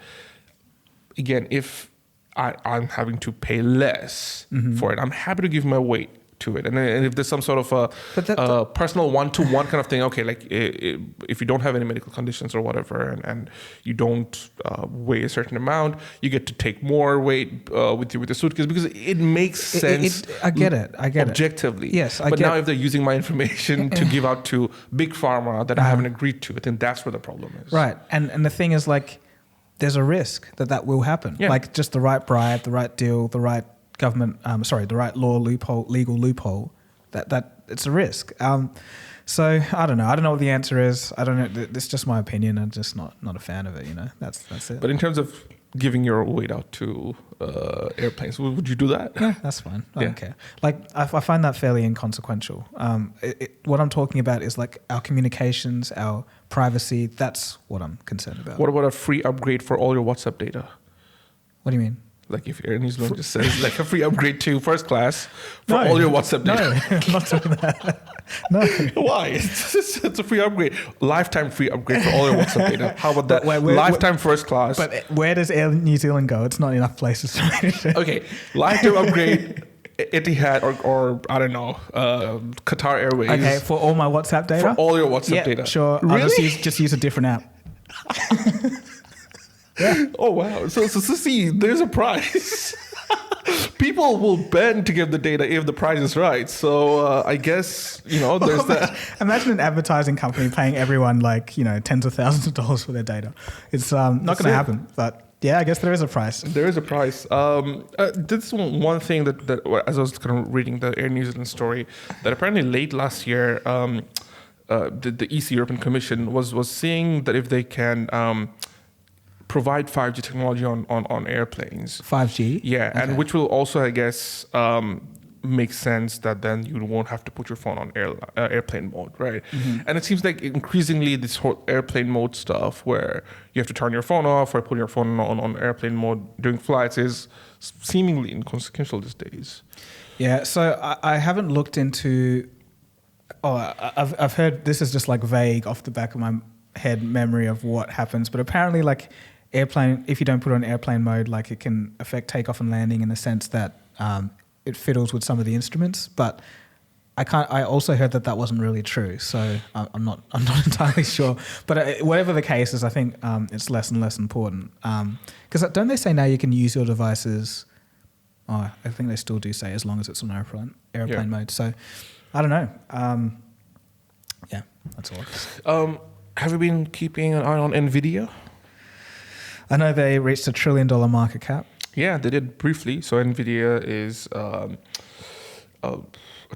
again, if I'm having to pay less for it, I'm happy to give my weight to it. And if there's some sort of a personal one-to-one kind of thing, okay, like if you don't have any medical conditions or whatever, and you don't weigh a certain amount, you get to take more weight with the suitcase because it makes sense. I get it. Objectively. Yes, but now if they're using my information to give out to big pharma that I haven't agreed to, I think that's where the problem is. Right. And the thing is, like, there's a risk that will happen. Yeah. Like just the right bribe, the right deal, the right government, the right legal loophole, that it's a risk. So I don't know. I don't know what the answer is. I don't know. It's just my opinion. I'm just not a fan of it, you know. That's it. But in terms of giving your weight out to airplanes, would you do that? Yeah, that's fine. I don't care. Like I find that fairly inconsequential. What I'm talking about is like our communications, our privacy. That's what I'm concerned about. What about a free upgrade for all your WhatsApp data? What do you mean? Like if Air NewZealand just says like a free upgrade to first class for all your WhatsApp data. No, I'm not doing that. No. Why? It's a free upgrade. Lifetime free upgrade for all your WhatsApp data. How about that? Lifetime first class. But where does Air NewZealand go? It's not enough places for me to. Okay. Lifetime upgrade, Etihad or I don't know, Qatar Airways. Okay, for all my WhatsApp data? For all your WhatsApp data. Sure. Really? I'll just use a different app. Yeah. Oh wow! So see, there's a price. People will bend to give the data if the price is right. So I guess there's that. Imagine an advertising company paying everyone tens of thousands of dollars for their data. It's not going to happen. But yeah, I guess there is a price. There is a price. This is one thing that as I was kind of reading the Air NewZealand story, that apparently late last year, the EC European Commission was seeing that if they can. Provide 5G technology on airplanes. 5G? Yeah, okay. And which will also, I guess, make sense that then you won't have to put your phone on airplane mode, right? Mm-hmm. And it seems like increasingly this whole airplane mode stuff where you have to turn your phone off or put your phone on airplane mode during flights is seemingly inconsequential these days. Yeah, so I haven't looked into I've heard this is just like vague off the back of my head memory of what happens, but apparently like airplane, if you don't put it on airplane mode, like it can affect takeoff and landing in the sense that it fiddles with some of the instruments. But I also heard that wasn't really true, so I'm not entirely sure. But whatever the case is, I think it's less and less important. Because don't they say now you can use your devices? Oh, I think they still do say as long as it's on airplane mode. So I don't know. Yeah, that's all. Have you been keeping an eye on Nvidia? I know they reached $1 trillion market cap. Yeah, they did briefly. So Nvidia is a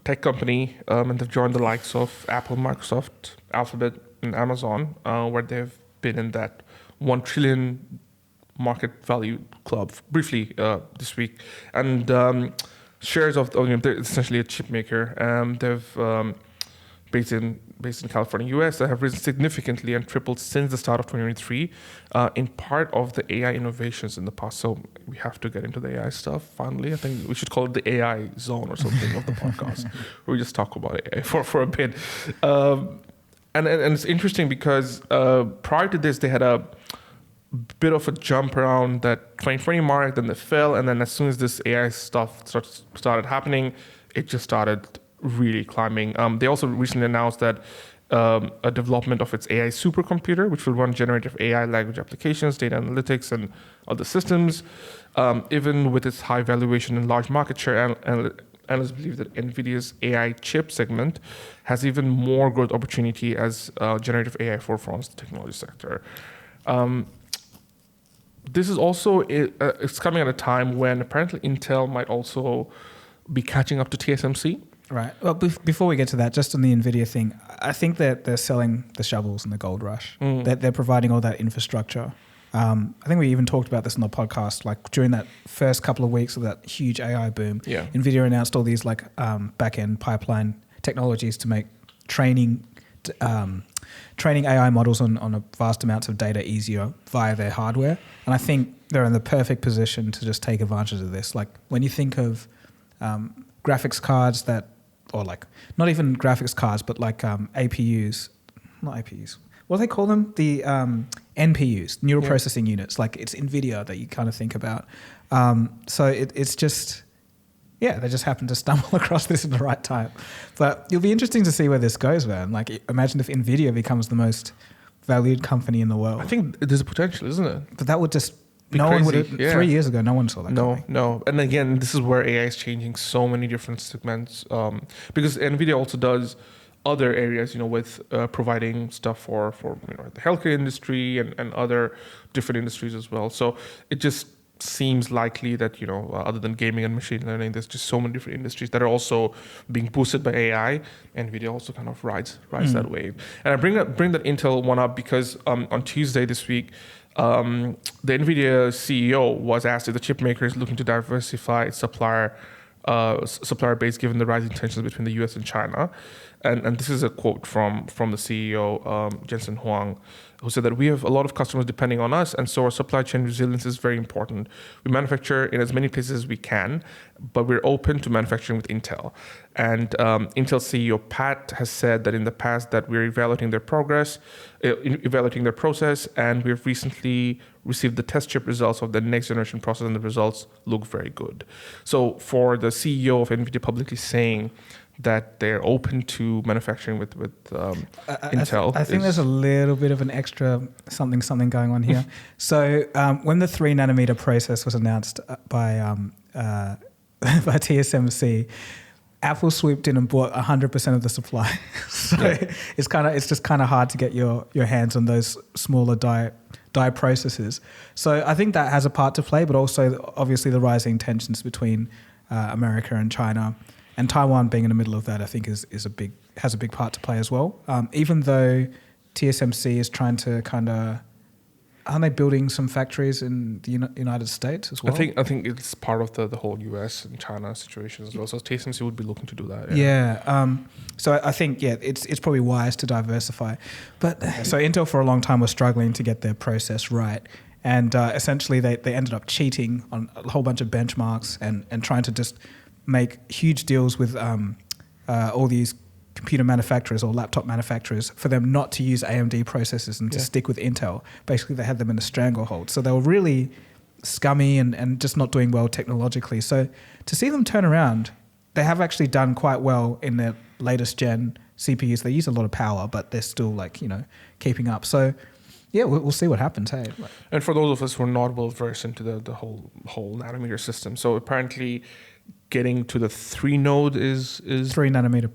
tech company, and they've joined the likes of Apple, Microsoft, Alphabet, and Amazon, where they've been in that 1 trillion market value club briefly this week. And shares of they're essentially a chip maker. They've based in California, US, that have risen significantly and tripled since the start of 2023, in part of the AI innovations in the past. So we have to get into the AI stuff finally. I think we should call it the AI zone or something of the podcast, where we just talk about AI for a bit. And it's interesting because prior to this, they had a bit of a jump around that 2020 mark, then they fell, and then as soon as this AI stuff started happening, it just started really climbing. They also recently announced that a development of its AI supercomputer, which will run generative AI language applications, data analytics, and other systems. Even with its high valuation and large market share, analysts believe that NVIDIA's AI chip segment has even more growth opportunity as generative AI forefronts the technology sector. This is also, it's coming at a time when apparently Intel might also be catching up to TSMC. Right. Well, before we get to that, just on the Nvidia thing, I think that they're selling the shovels in the gold rush. They're providing all that infrastructure. I think we even talked about this on the podcast. Like during that first couple of weeks of that huge AI boom, Nvidia announced all these like back-end pipeline technologies to make training AI models on a vast amounts of data easier via their hardware. And I think they're in the perfect position to just take advantage of this. Like when you think of graphics cards or like not even graphics cards, but like APUs, not APUs. What do they call them? The NPUs, neural processing units. Like it's Nvidia that you kind of think about. So it's just, they just happen to stumble across this at the right time. But it'll be interesting to see where this goes, man. Like imagine if Nvidia becomes the most valued company in the world. I think there's a potential, isn't it? But that would just... Be no crazy. one would have, 3 years ago, no one saw that coming. No. And again, this is where AI is changing so many different segments, because NVIDIA also does other areas, with providing stuff for the healthcare industry and other different industries as well. So it just seems likely that, other than gaming and machine learning, there's just so many different industries that are also being boosted by AI. NVIDIA also kind of rides that wave. And I bring that Intel one up because on Tuesday this week, the Nvidia CEO was asked if the chip maker is looking to diversify its supplier base given the rising tensions between the US and China. And this is a quote from the CEO, Jensen Huang, who said that we have a lot of customers depending on us, and so our supply chain resilience is very important. We manufacture in as many places as we can, but we're open to manufacturing with Intel. And Intel CEO Pat has said that in the past that we're evaluating their process, and we've recently received the test chip results of the next generation process, and the results look very good. So for the CEO of NVIDIA publicly saying that they're open to manufacturing with Intel. I think there's a little bit of an extra something going on here. So when the 3 nanometer process was announced by TSMC, Apple swooped in and bought 100% of the supply. So it's just kind of hard to get your hands on those smaller die processes. So I think that has a part to play, but also obviously the rising tensions between America and China. And Taiwan being in the middle of that, I think, has a big part to play as well. Even though TSMC is trying to aren't they building some factories in the United States as well? I think it's part of the whole US and China situation as well. So TSMC would be looking to do that. So I think it's probably wise to diversify. But so Intel for a long time was struggling to get their process right. And essentially they ended up cheating on a whole bunch of benchmarks and trying to just make huge deals with all these computer manufacturers or laptop manufacturers for them not to use AMD processors and to stick with Intel. Basically, they had them in a stranglehold. So they were really scummy and just not doing well technologically. So to see them turn around, they have actually done quite well in their latest gen CPUs. They use a lot of power, but they're still like, keeping up. So yeah, we'll see what happens. Hey, and for those of us who are not well versed into the whole nanometer system, so apparently getting to the 3 node is 3 nanometer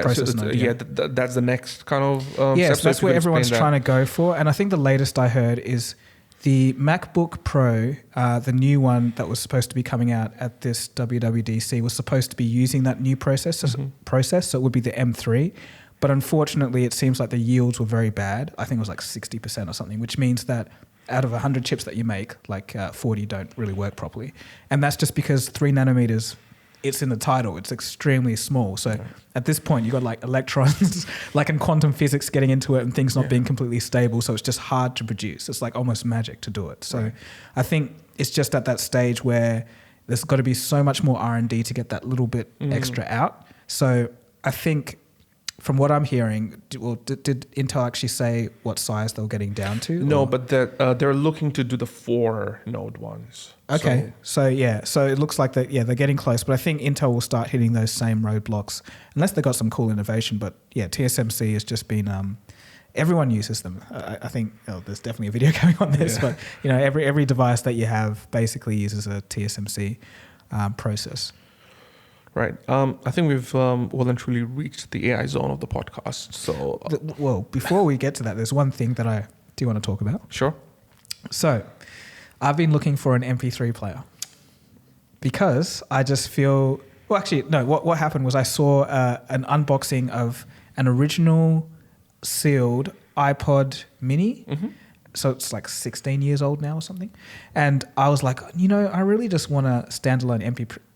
process node. That's the next kind of step. So that's where everyone's trying to go for. And I think the latest I heard is the MacBook Pro, the new one that was supposed to be coming out at this WWDC, was supposed to be using that new process, so it would be the M3. But unfortunately, it seems like the yields were very bad. I think it was like 60% or something, which means that out of 100 chips that you make, like 40 don't really work properly. And that's just because 3 nanometers, it's in the title, it's extremely small. So at this point, you've got like electrons, like in quantum physics getting into it and things not being completely stable. So it's just hard to produce. It's like almost magic to do it. So I think it's just at that stage where there's got to be so much more R&D to get that little bit extra out. So I think from what I'm hearing, did Intel actually say what size they were getting down to? No, but they're looking to do the 4 node ones. Okay, so it looks like they're getting close, but I think Intel will start hitting those same roadblocks unless they got some cool innovation. But yeah, TSMC has just been everyone uses them. I think there's definitely a video going on this, but every device that you have basically uses a TSMC process. Right. I think we've well and truly reached the AI zone of the podcast. So, before we get to that, there's one thing that I do want to talk about. Sure. So, I've been looking for an MP3 player because I just feel. Well, actually, no. What happened was I saw an unboxing of an original sealed iPod Mini. Mm-hmm. So it's like 16 years old now or something. And I was like, I really just want a standalone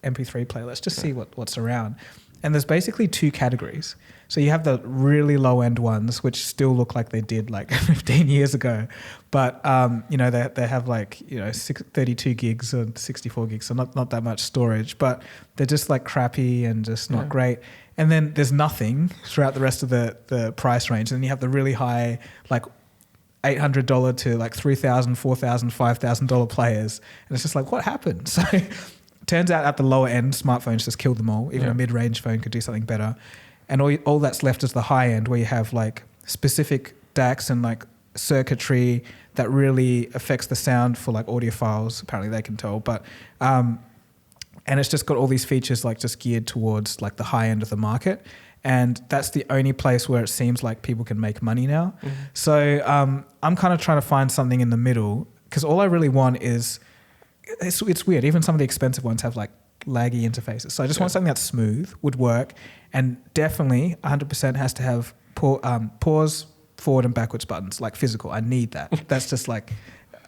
MP3 player. Let's just see what's around. And there's basically 2 categories. So you have the really low end ones, which still look like they did like 15 years ago. But, they have like, 32 gigs or 64 gigs. So not that much storage, but they're just like crappy and just not great. And then there's nothing throughout the rest of the price range. And then you have the really high, like, $800 to like $3,000, $4,000, $5,000 players. And it's just like, what happened? So turns out at the lower end, smartphones just killed them all. Even a mid-range phone could do something better. And all that's left is the high end where you have like specific DACs and like circuitry that really affects the sound for like audiophiles. Apparently they can tell. But, and it's just got all these features like just geared towards like the high end of the market. And that's the only place where it seems like people can make money now. Mm-hmm. So I'm kind of trying to find something in the middle because all I really want is, it's weird, even some of the expensive ones have like laggy interfaces. So I just want something that's smooth, would work, and definitely 100% has to have pause, forward and backwards buttons, like physical. I need that. That's just like,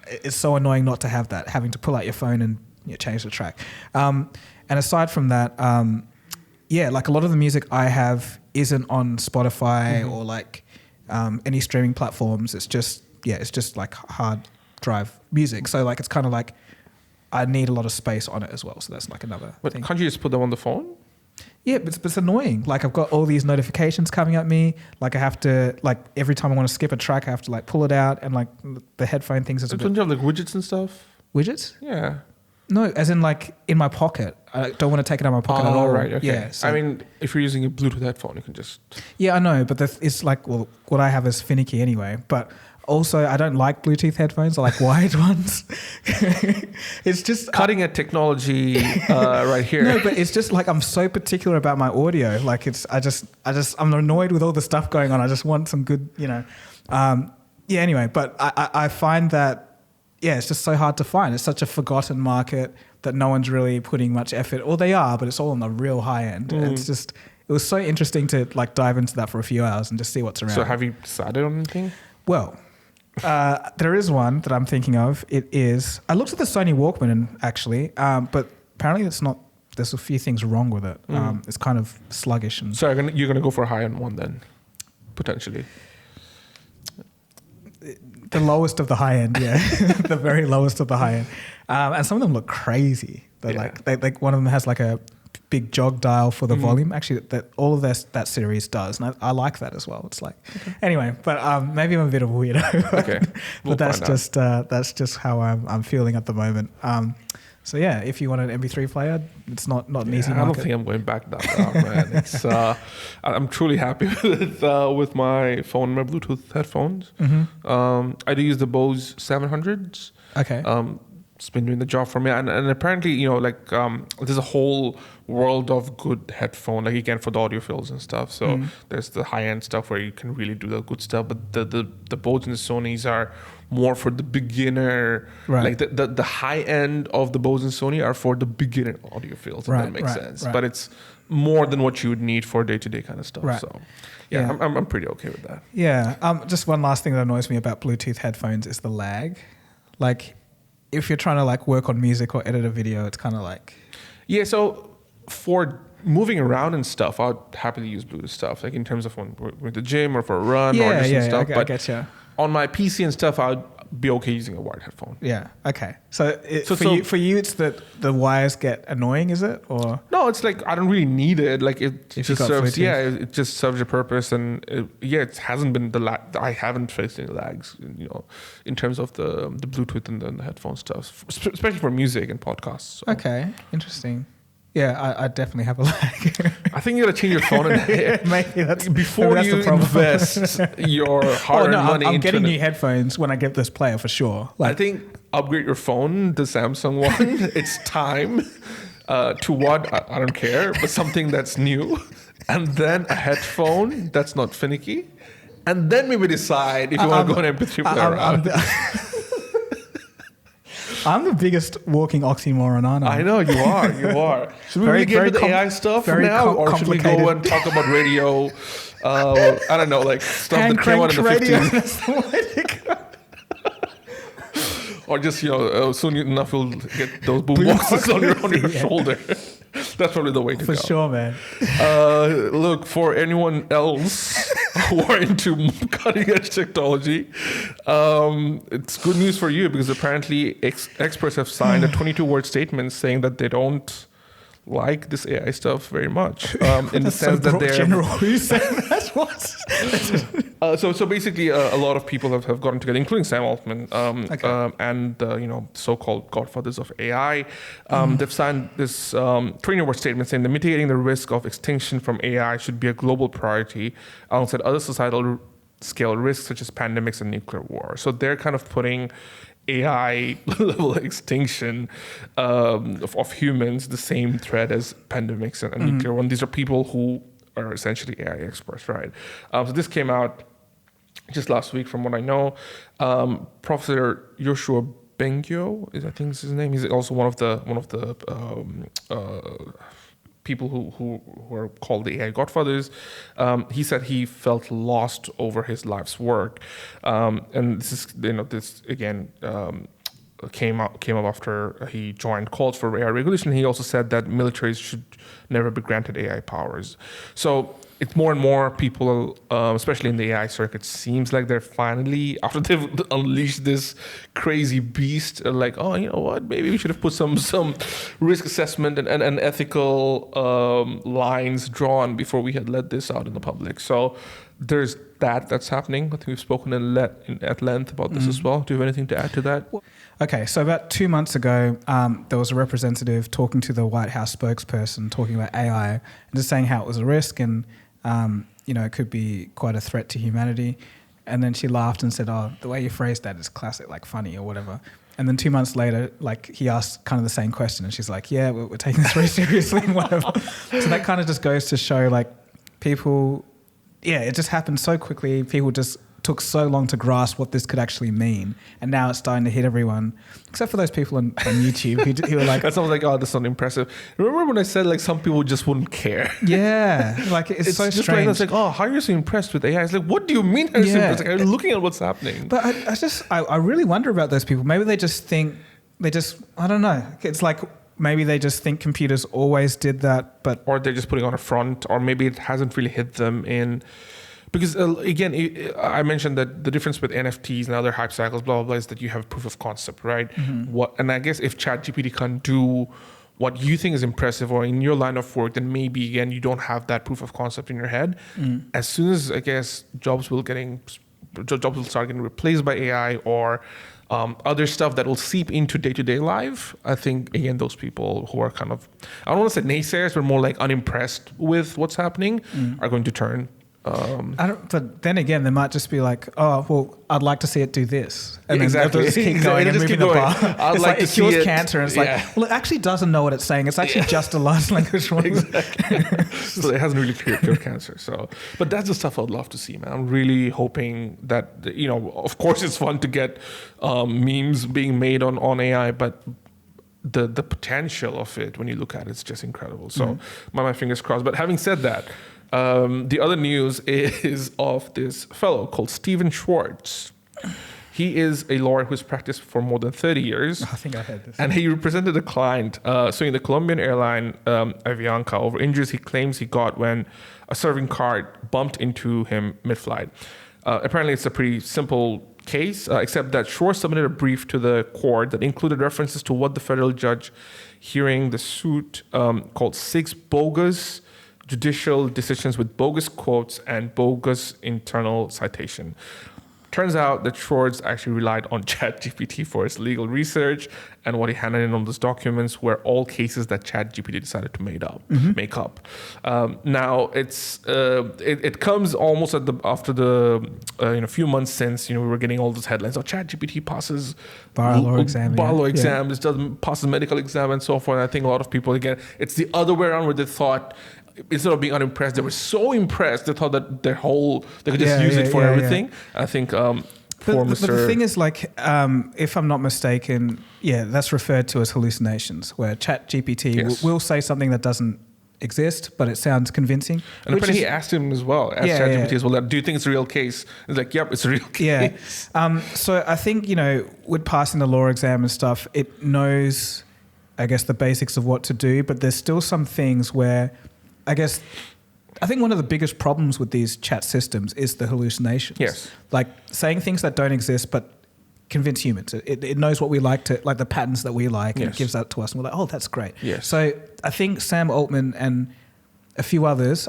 it's so annoying not to have that, having to pull out your phone and change the track. And aside from that, like a lot of the music I have isn't on Spotify or like any streaming platforms. It's just like hard drive music. So like it's kind of like I need a lot of space on it as well. So that's like another thing. Can't you just put them on the phone? Yeah, but it's annoying. Like I've got all these notifications coming at me. Like I have to, like every time I want to skip a track, I have to like pull it out, and like the headphone things. Don't you have like widgets and stuff? Widgets? Yeah. No, as in like in my pocket. I don't want to take it out of my pocket at all. Right, okay. Yeah, so, I mean, if you're using a Bluetooth headphone, you can just... Yeah, I know, but it's like, well, what I have is finicky anyway. But also, I don't like Bluetooth headphones. I like wired ones. It's just... Cutting edge technology right here. No, but it's just like I'm so particular about my audio. Like I'm annoyed with all the stuff going on. I just want some good, anyway, but I find that, it's just so hard to find. It's such a forgotten market that no one's really putting much effort, or they are, but it's all on the real high end. It was so interesting to like dive into that for a few hours and just see what's around. So have you decided on anything? Well, there is one that I'm thinking of. It is, I looked at the Sony Walkman actually, but apparently it's not, there's a few things wrong with it. It's kind of sluggish. And so you're going to go for a high-end one then, potentially? The lowest of the high end, yeah. The very lowest of the high end. And some of them look crazy. They're like one of them has like a big jog dial for the volume. Actually, that all of that series does, and I like that as well. It's like anyway, but maybe I'm a bit of a weirdo. Okay, but that's just how I'm feeling at the moment. So yeah, if you want an MP3 player, it's not an easy market. I don't think I'm going back that route, man. It's I'm truly happy with my phone, my Bluetooth headphones. I do use the Bose 700s. Okay. It's been doing the job for me, and apparently, there's a whole world of good headphone, like again for the audiophiles and stuff. So there's the high end stuff where you can really do the good stuff, but the Bose and the Sonys are more for the beginner. Right. Like the high end of the Bose and Sony are for the beginner audiophiles. If that makes sense. Right. But it's more than what you would need for day to day kind of stuff. Right. So yeah. I'm pretty okay with that. Yeah. Just one last thing that annoys me about Bluetooth headphones is the lag. Like, if you're trying to like work on music or edit a video, it's kind of like... Yeah, so for moving around and stuff, I'd happily use Bluetooth stuff, like in terms of when we're at the gym or for a run or just stuff. I get you. On my PC and stuff, I'd be okay using a wired headphone. Yeah, okay. So for you, it's that the wires get annoying, is it? Or no, it's like I don't really need it. Like it just serves, Bluetooth. it just serves a purpose, and it hasn't been I haven't faced any lags, in terms of the Bluetooth and the headphone stuff, especially for music and podcasts. So. Okay, interesting. Yeah, I definitely have a lag. I think you got to change your phone Maybe that's before that's you invest your hard-earned money. I'm getting new headphones when I get this player for sure. I think upgrade your phone, the Samsung one. It's time to what? I don't care, but something that's new, and then a headphone that's not finicky, and then maybe decide if you want to go an MP3 player. I'm the biggest walking oxymoron, aren't I? I know, you are. Should we really get into the AI stuff now? Or should we go and talk about radio? I don't know, like stuff that came out in the 50s. Or just, soon enough you'll get those boom boxes on your shoulder. That's probably the way to go. For sure, man. Look, for anyone else who are into cutting edge technology, it's good news for you, because apparently experts have signed a 22-word statement saying that they don't like this AI stuff very much, in the sense that they're general. Who's saying that? What? So basically, a lot of people have gotten together, including Sam Altman, and so-called godfathers of AI. They've signed this 20-word statement saying that mitigating the risk of extinction from AI should be a global priority, alongside other societal scale risks such as pandemics and nuclear war. So they're kind of putting AI level extinction of humans the same threat as pandemics and nuclear one. These are people who are essentially AI experts, right? So this came out just last week, from what I know. Professor Yoshua Bengio I think is his name. He's also one of the people who are called the AI godfathers. He said he felt lost over his life's work, and this is this again came up after he joined calls for AI regulation. He also said that militaries should never be granted AI powers. So it's more and more people, especially in the AI circuit, seems like they're finally, after they've unleashed this crazy beast, like, oh, you know what, maybe we should have put some risk assessment and ethical lines drawn before we had let this out in the public. So there's that's happening. I think we've spoken at length about this as well. Do you have anything to add to that? Okay, so about 2 months ago, there was a representative talking to the White House spokesperson, talking about AI and just saying how it was a risk and it could be quite a threat to humanity. And then she laughed and said, "Oh, the way you phrased that is classic, like funny or whatever." And then 2 months later, like he asked kind of the same question, and she's like, "Yeah, we're taking this very seriously and whatever." So that kind of just goes to show, like, people. Yeah, it just happened so quickly. People just took so long to grasp what this could actually mean. And now it's starting to hit everyone, except for those people on YouTube who were like... That sounds like, oh, that's not impressive. Remember when I said, like, some people just wouldn't care? Yeah, like it's so just strange. It's like, oh, how are you so impressed with AI? It's like, what do you mean? Like, I'm looking at what's happening. But I really wonder about those people. Maybe I don't know. It's like... Maybe they just think computers always did that, or they're just putting on a front, or maybe it hasn't really hit them in. Because again, I mentioned that the difference with NFTs and other hype cycles, blah blah blah, is that you have proof of concept, right? And I guess if ChatGPT can't do what you think is impressive or in your line of work, then maybe again you don't have that proof of concept in your head. As soon as I guess jobs will start getting replaced by AI or other stuff that will seep into day-to-day life, I think again those people who are kind of, I don't want to say naysayers, but more like unimpressed with what's happening are going to turn. But then again, they might just be like, oh, well, I'd like to see it do this. And exactly. then they'll just keep going and moving the bar. I'd it's like to it see cures it. cancer. And it's like, well, it actually doesn't know what it's saying. It's actually just a large language model. Exactly. So it hasn't really cured cancer. So, but that's the stuff I'd love to see, man. I'm really hoping that, of course it's fun to get memes being made on AI, but the potential of it when you look at it is just incredible. So my fingers crossed. But having said that, the other news is of this fellow called Steven Schwartz. He is a lawyer who's practiced for more than 30 years. I think I heard this. And he represented a client suing the Colombian airline Avianca over injuries he claims he got when a serving cart bumped into him mid-flight. Apparently, it's a pretty simple case, except that Schwartz submitted a brief to the court that included references to what the federal judge hearing the suit called 6 bogus judicial decisions with bogus quotes and bogus internal citation. Turns out that Schwartz actually relied on ChatGPT for his legal research, and what he handed in on those documents were all cases that ChatGPT decided to make up. Now it comes almost after the few months since we were getting all those headlines. Oh, ChatGPT passes bar law exam, this doesn't pass the medical exam, and so forth. And I think a lot of people, again, it's the other way around where they thought, instead of being unimpressed, they were so impressed they thought that they could just use it for everything. I think but the thing is, like, if I'm not mistaken, that's referred to as hallucinations, where ChatGPT will say something that doesn't exist, but it sounds convincing. And apparently he asked him as well, ChatGPT as well, do you think it's a real case? He's like, yep, it's a real case. So I think, with passing the law exam and stuff, it knows, I guess, the basics of what to do, but there's still some things where I think one of the biggest problems with these chat systems is the hallucinations. Yes. Like saying things that don't exist but convince humans. It knows what we like the patterns that we like, and it gives that to us. And we're like, oh, that's great. Yes. So I think Sam Altman and a few others,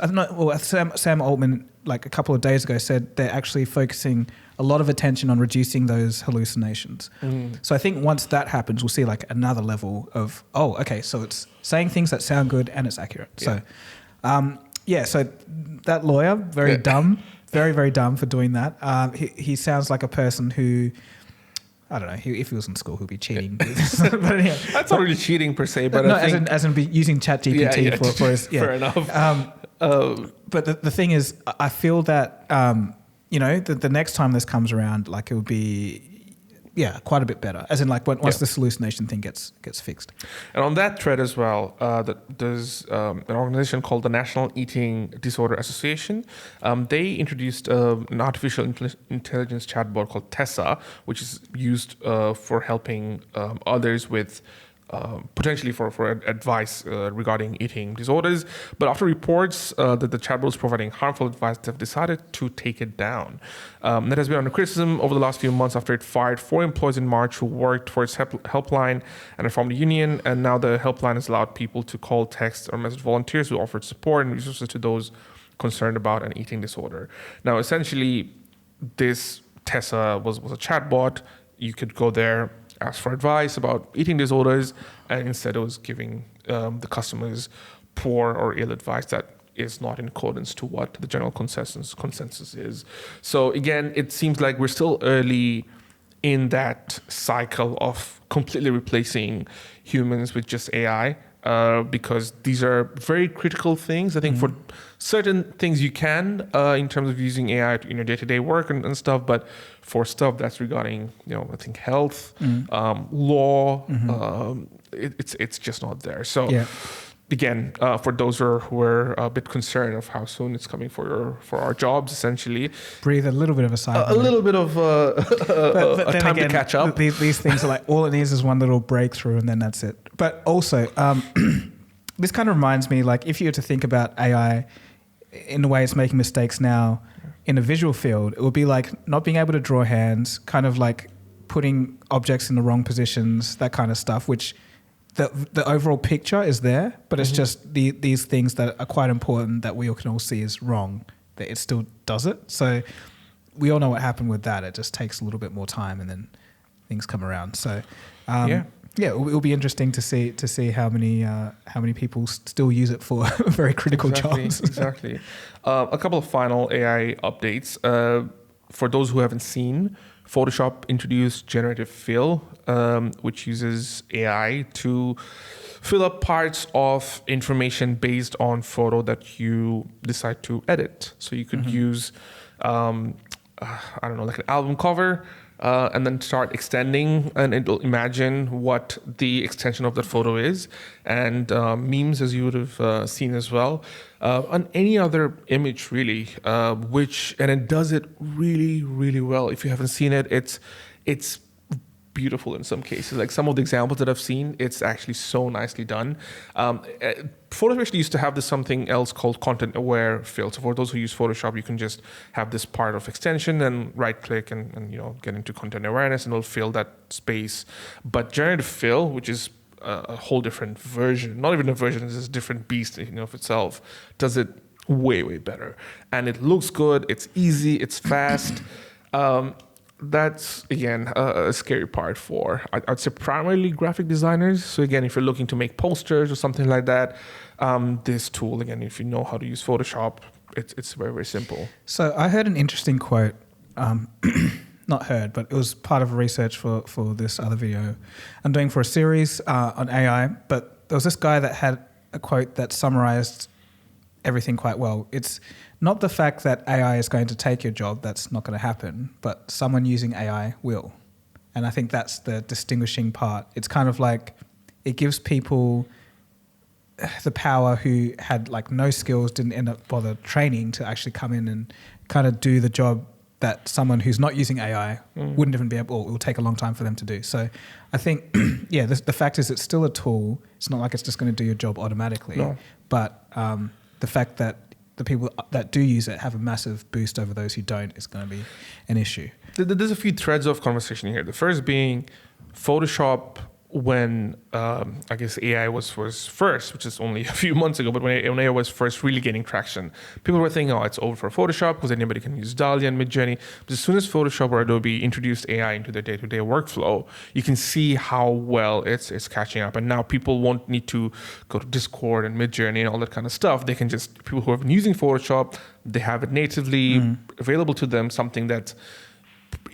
Sam Altman, like a couple of days ago, said they're actually focusing a lot of attention on reducing those hallucinations. So I think once that happens, we'll see like another level of, so it's saying things that sound good and it's accurate. So so that lawyer, very dumb, very, very dumb for doing that. He sounds like a person who, I don't know, if he was in school, he'd be cheating. But anyway, that's not really cheating per se, but no, I think... as in be using ChatGPT for his... Fair enough. But the thing is, I feel that, the next time this comes around, like it would be... quite a bit better. As in, like, once this hallucination thing gets fixed. And on that thread as well, there's an organization called the National Eating Disorder Association. They introduced an artificial intelligence chatbot called Tessa, which is used for helping others with potentially for advice regarding eating disorders. But after reports that the chatbot was providing harmful advice, they've decided to take it down. That has been under criticism over the last few months after it fired 4 employees in March who worked for its helpline and it formed a union. And now the helpline has allowed people to call, text, or message volunteers who offered support and resources to those concerned about an eating disorder. Now, essentially, this Tessa was a chatbot. You could go there, ask for advice about eating disorders, and instead it was giving the customers poor or ill advice that is not in accordance to what the general consensus is. So again, it seems like we're still early in that cycle of completely replacing humans with just AI, because these are very critical things. I think for certain things you can, in terms of using AI in your day-to-day work and stuff, but for stuff that's regarding, I think health, law, it's just not there. So again, for those who are a bit concerned of how soon it's coming for our jobs, essentially, breathe a little bit of a sigh. A little bit of but time to catch up. These things are like, all it needs is one little breakthrough and then that's it. But also, this kind of reminds me, like, if you were to think about AI in the way it's making mistakes now in a visual field, it would be like not being able to draw hands, kind of like putting objects in the wrong positions, that kind of stuff, which the overall picture is there, but it's just these things that are quite important that we can all see is wrong, that it still does it. So we all know what happened with that. It just takes a little bit more time and then things come around. So it'll be interesting to see how many people still use it for very critical jobs. Exactly. A couple of final AI updates. For those who haven't seen, Photoshop introduced Generative Fill, which uses AI to fill up parts of information based on photo that you decide to edit. So you could use, like an album cover, and then start extending, and it'll imagine what the extension of that photo is, and memes, as you would have seen as well, on any other image really, and it does it really, really well. If you haven't seen it, it's beautiful in some cases. Like some of the examples that I've seen, it's actually so nicely done. Photoshop actually used to have this something else called content aware fill. So for those who use Photoshop, you can just have this part of extension and right click and get into content awareness, and it'll fill that space. But generative fill, which is a whole different version, not even a version, it's a different beast of itself, does it way, way better. And it looks good, it's easy, it's fast. That's, again, a scary part for, I'd say, primarily graphic designers. So again, if you're looking to make posters or something like that, this tool, again, if you know how to use Photoshop, it's very, very simple. So I heard an interesting quote, not heard, but it was part of research for this other video I'm doing for a series on AI. But there was this guy that had a quote that summarized everything quite well. It's not the fact that AI is going to take your job, that's not going to happen, but someone using AI will. And I think that's the distinguishing part. It's kind of like it gives people the power who had like no skills, didn't end up bother training, to actually come in and kind of do the job that someone who's not using AI wouldn't even be able, or it will take a long time for them to do. So I think, the fact is it's still a tool. It's not like it's just going to do your job automatically. No. But the fact that the people that do use it have a massive boost over those who don't is going to be an issue. There's a few threads of conversation here. The first being Photoshop, when I guess AI was first, which is only a few months ago, but when AI was first really gaining traction, people were thinking, it's over for Photoshop because anybody can use Dahlia and Midjourney. But as soon as Photoshop or Adobe introduced AI into their day-to-day workflow, you can see how well it's catching up. And now people won't need to go to Discord and Midjourney and all that kind of stuff. They can just, people who have been using Photoshop, they have it natively available to them, something that,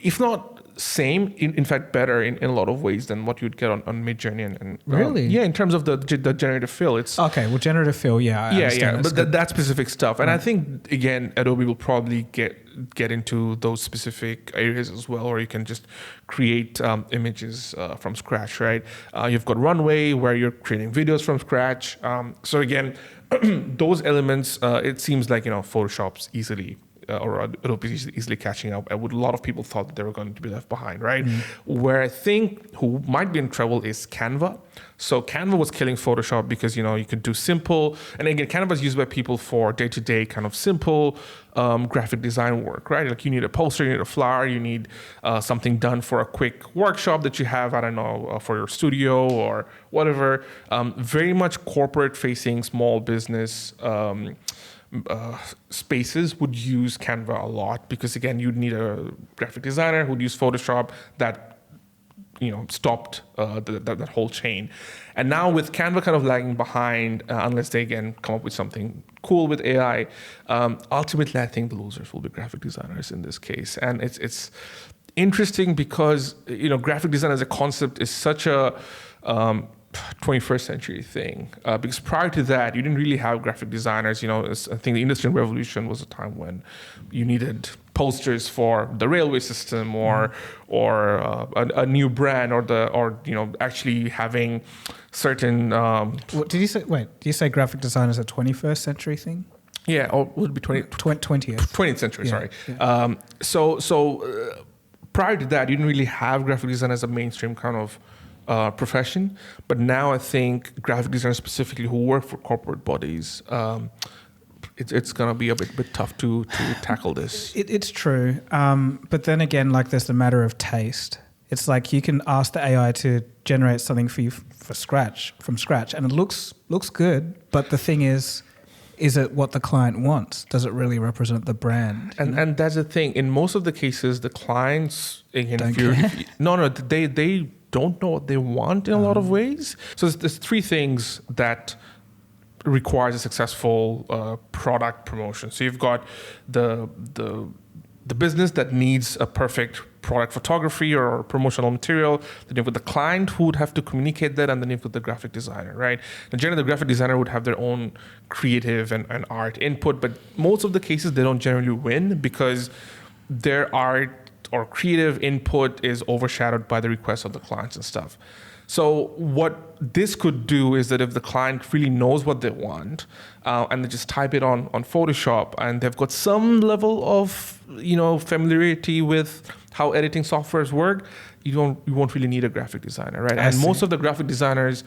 if not same, in fact better in a lot of ways than what you'd get on Midjourney and really, in terms of the generative fill. It's okay. Well, generative fill, but that specific stuff, and I think again Adobe will probably get into those specific areas as well, where you can just create images from scratch, right? You've got Runway where you're creating videos from scratch. So again, those elements, it seems like Photoshop's easily. Or Adobe is easily catching up. And what a lot of people thought that they were going to be left behind, right? Where I think who might be in trouble is Canva. So Canva was killing Photoshop because, you could do simple, and again, Canva is used by people for day-to-day kind of simple graphic design work, right? Like you need a poster, you need a flyer, you need something done for a quick workshop that you have, I don't know, for your studio or whatever. Very much corporate-facing small business spaces would use Canva a lot because, again, you'd need a graphic designer who'd use Photoshop that stopped that whole chain. And now with Canva kind of lagging behind, unless they again come up with something cool with AI, ultimately I think the losers will be graphic designers in this case. And it's interesting because graphic design as a concept is such a 21st century thing, because prior to that you didn't really have graphic designers. I think the Industrial Revolution was a time when you needed posters for the railway system or a new brand or actually having certain what did you say? Wait, did you say graphic design is a 21st century thing? Yeah, or would it be 20th century, sorry. Yeah. So prior to that you didn't really have graphic design as a mainstream kind of profession, but now I think graphic designers specifically who work for corporate bodies, it's going to be a bit tough to tackle this. It's true, but then again, like there's the matter of taste. It's like you can ask the AI to generate something for you from scratch, and it looks good. But the thing is it what the client wants? Does it really represent the brand? And that's the thing. In most of the cases, the clients Don't care. they don't know what they want in a lot of ways. So there's three things that requires a successful product promotion. So you've got the business that needs a perfect product photography or promotional material. Then you've got the client who would have to communicate that, and then you've got the graphic designer, right? And generally, the graphic designer would have their own creative and art input, but most of the cases they don't generally win because their art or creative input is overshadowed by the requests of the clients and stuff. So what this could do is that if the client really knows what they want, and they just type it on Photoshop, and they've got some level of familiarity with how editing softwares work, you won't really need a graphic designer, right? And most of the graphic designers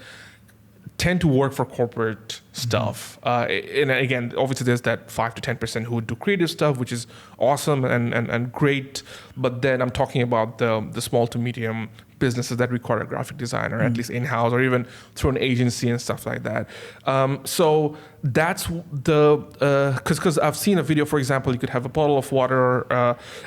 tend to work for corporate stuff. And again, obviously there's that 5 to 10% who would do creative stuff, which is awesome and great. But then I'm talking about the small to medium businesses that require a graphic designer, at least in-house, or even through an agency and stuff like that. So that's because I've seen a video, for example, you could have a bottle of water,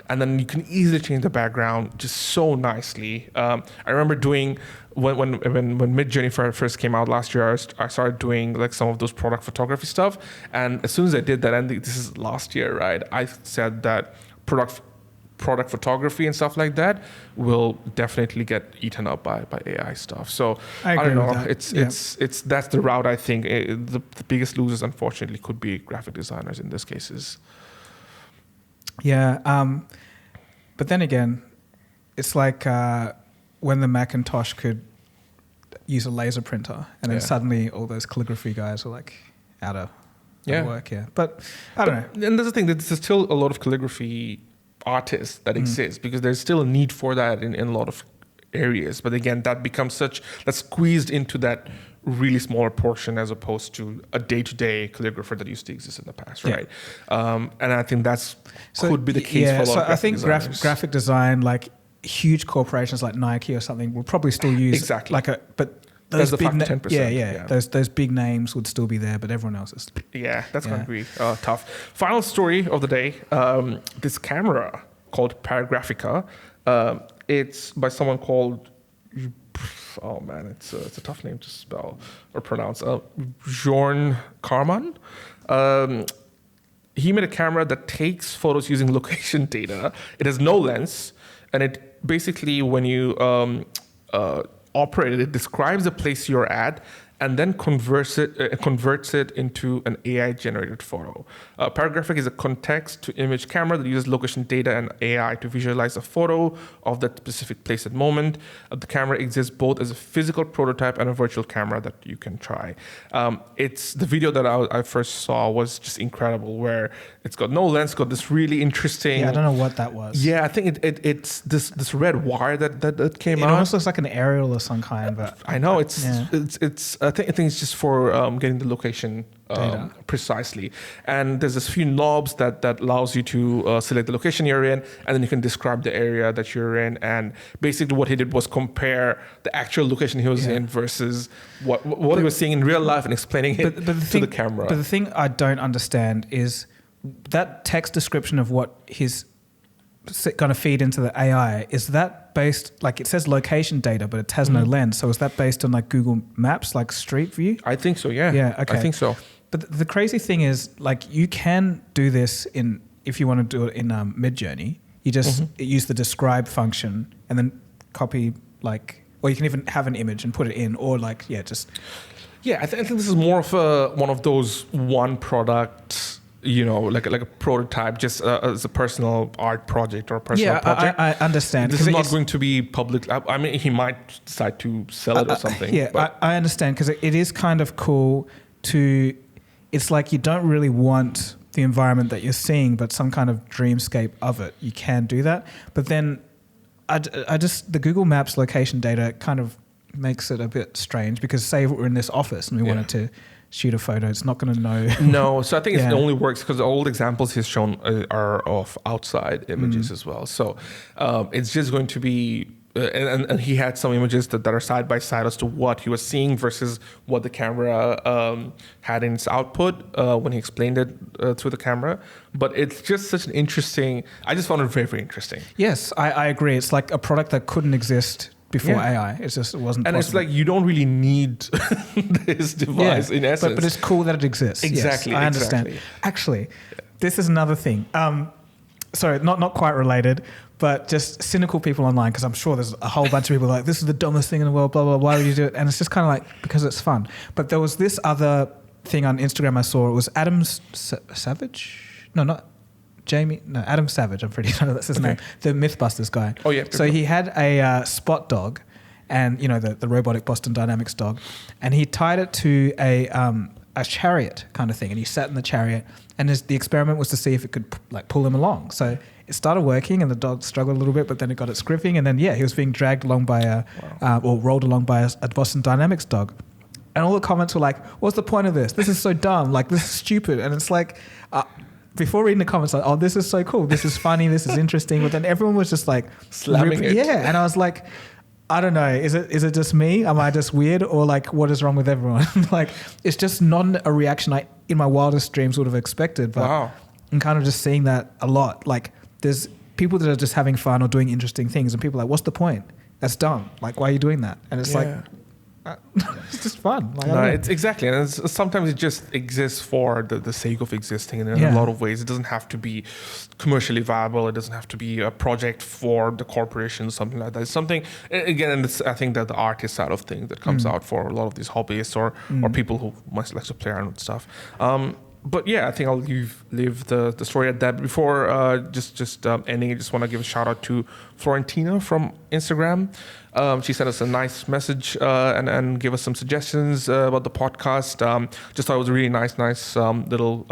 and then you can easily change the background just so nicely. I remember doing when Midjourney first came out last year, I started doing like some of those product photography stuff, and as soon as I did that, and this is last year, right? I said that product photography and stuff like that will definitely get eaten up by AI stuff. So I don't know. It's that's the route I think. The biggest losers, unfortunately, could be graphic designers in this cases. Yeah, but then again, it's like when the Macintosh could use a laser printer, and then suddenly all those calligraphy guys are like out of work. Yeah, but I don't know. And that's the thing. There's still a lot of calligraphy artists that exist because there's still a need for that in a lot of areas. But again, that's squeezed into that really smaller portion as opposed to a day-to-day calligrapher that used to exist in the past, right? And I think could be the case for a lot of I think designers. graphic design, like huge corporations like Nike or something, will probably still use those the 5 to 10%. Those big names would still be there, but everyone else is. Yeah, that's going to be tough. Final story of the day: this camera called Paragraphica. It's by someone called. Oh man, it's a tough name to spell or pronounce. Jorn Karman. He made a camera that takes photos using location data. It has no lens, and it basically, when you operate it, describes the place you're at, and then converts it into an AI generated photo. Paragraphica is a context-to-image camera that uses location data and AI to visualize a photo of that specific place and moment. The camera exists both as a physical prototype and a virtual camera that you can try. It's the video that I first saw was just incredible, where it's got no lens, got this really interesting. Yeah, I don't know what that was. Yeah, I think it's this red wire that came out. It almost looks like an aerial of some kind, but I know it's I think it's just for getting the location precisely. And there's this few knobs that allows you to select the location you're in, and then you can describe the area that you're in. And basically what he did was compare the actual location he was in versus what he was seeing in real life and explaining it to the camera. But the thing I don't understand is that text description of what he's going to feed into the AI, is that based, like it says location data, but it has no lens. So is that based on like Google Maps, like Street View? I think so, yeah. Yeah, okay. I think so. But the crazy thing is, like, you can do this if you want to do it in Midjourney, you just use the describe function and then copy, or you can even have an image and put it in, or just... Yeah, I think this is more of one of those one product, like a prototype, just as a personal art project or a personal project. I understand. This is not going to be public. I mean, he might decide to sell it or something. I understand, because it is kind of cool to... It's like you don't really want the environment that you're seeing, but some kind of dreamscape of it. You can do that. But then the Google Maps location data kind of makes it a bit strange, because say we're in this office and we wanted to shoot a photo, it's not going to know. No, so I think it only works because all the examples he's shown are of outside images as well. So it's just going to be and he had some images that are side by side as to what he was seeing versus what the camera had in its output when he explained it through the camera. But it's just such an interesting. I just found it very, very interesting. Yes, I agree. It's like a product that couldn't exist before AI. It wasn't and possible. it's like you don't really need this device in essence. But it's cool that it exists. Exactly. Yes, I understand. Exactly. Actually, this is another thing. Sorry, not quite related, but just cynical people online, because I'm sure there's a whole bunch of people like, this is the dumbest thing in the world, blah, blah, why would you do it? And it's just kind of like, because it's fun. But there was this other thing on Instagram I saw. It was Adam Savage? No, not Jamie. No, Adam Savage. I'm pretty sure that's his name. The Mythbusters guy. Oh, yeah. So he had a Spot dog, and the robotic Boston Dynamics dog, and he tied it to a chariot kind of thing, and he sat in the chariot, and the experiment was to see if it could pull him along. So it started working, and the dog struggled a little bit, but then it got it scriffing, and then he was being dragged along by or rolled along by a Boston Dynamics dog. And all the comments were like, what's the point of this? This is so dumb. Like, this is stupid. And it's like, before reading the comments, like, oh, this is so cool. This is funny. This is interesting. But then everyone was just like slamming it. Yeah. And I was like, I don't know. Is it just me? Am I just weird? Or like, what is wrong with everyone? Like, it's just not a reaction I, in my wildest dreams, would have expected. But wow. I'm kind of just seeing that a lot. Like, there's people that are just having fun or doing interesting things, and people are like, what's the point? That's dumb. Like, why are you doing that? And it's like, it's just fun. Like, no, it's exactly, and sometimes it just exists for the sake of existing, and in a lot of ways, it doesn't have to be commercially viable. It doesn't have to be a project for the corporation, something like that. It's something, again, and it's, I think that the artist side of things that comes out for a lot of these hobbyists or people who must like to play around with stuff. But yeah, I think I'll leave the story at that. Before just ending, I just want to give a shout out to Florentina from Instagram. She sent us a nice message and gave us some suggestions about the podcast. Just thought it was a really nice little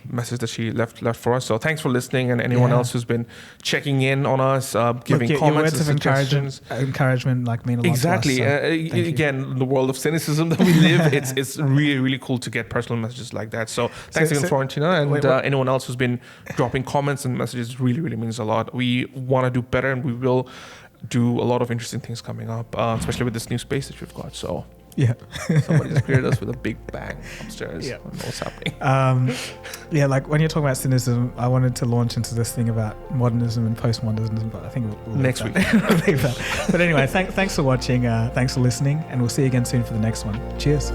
message that she left for us. So thanks for listening, and anyone else who's been checking in on us, giving comments your words and of encouragement like mean a lot exactly. to us. So again, in the world of cynicism that we live, it's really, really cool to get personal messages like that. So thanks again, Florentina, and anyone else who's been dropping comments and messages. Really, really means a lot. We want to do better, and we will do a lot of interesting things coming up, especially with this new space that we've got. So somebody's greeted us with a big bang upstairs. I don't know what's happening. Like when you're talking about cynicism, I wanted to launch into this thing about modernism and postmodernism, but I think we'll next week. leave that. But anyway, thanks for watching. Thanks for listening, and we'll see you again soon for the next one. Cheers.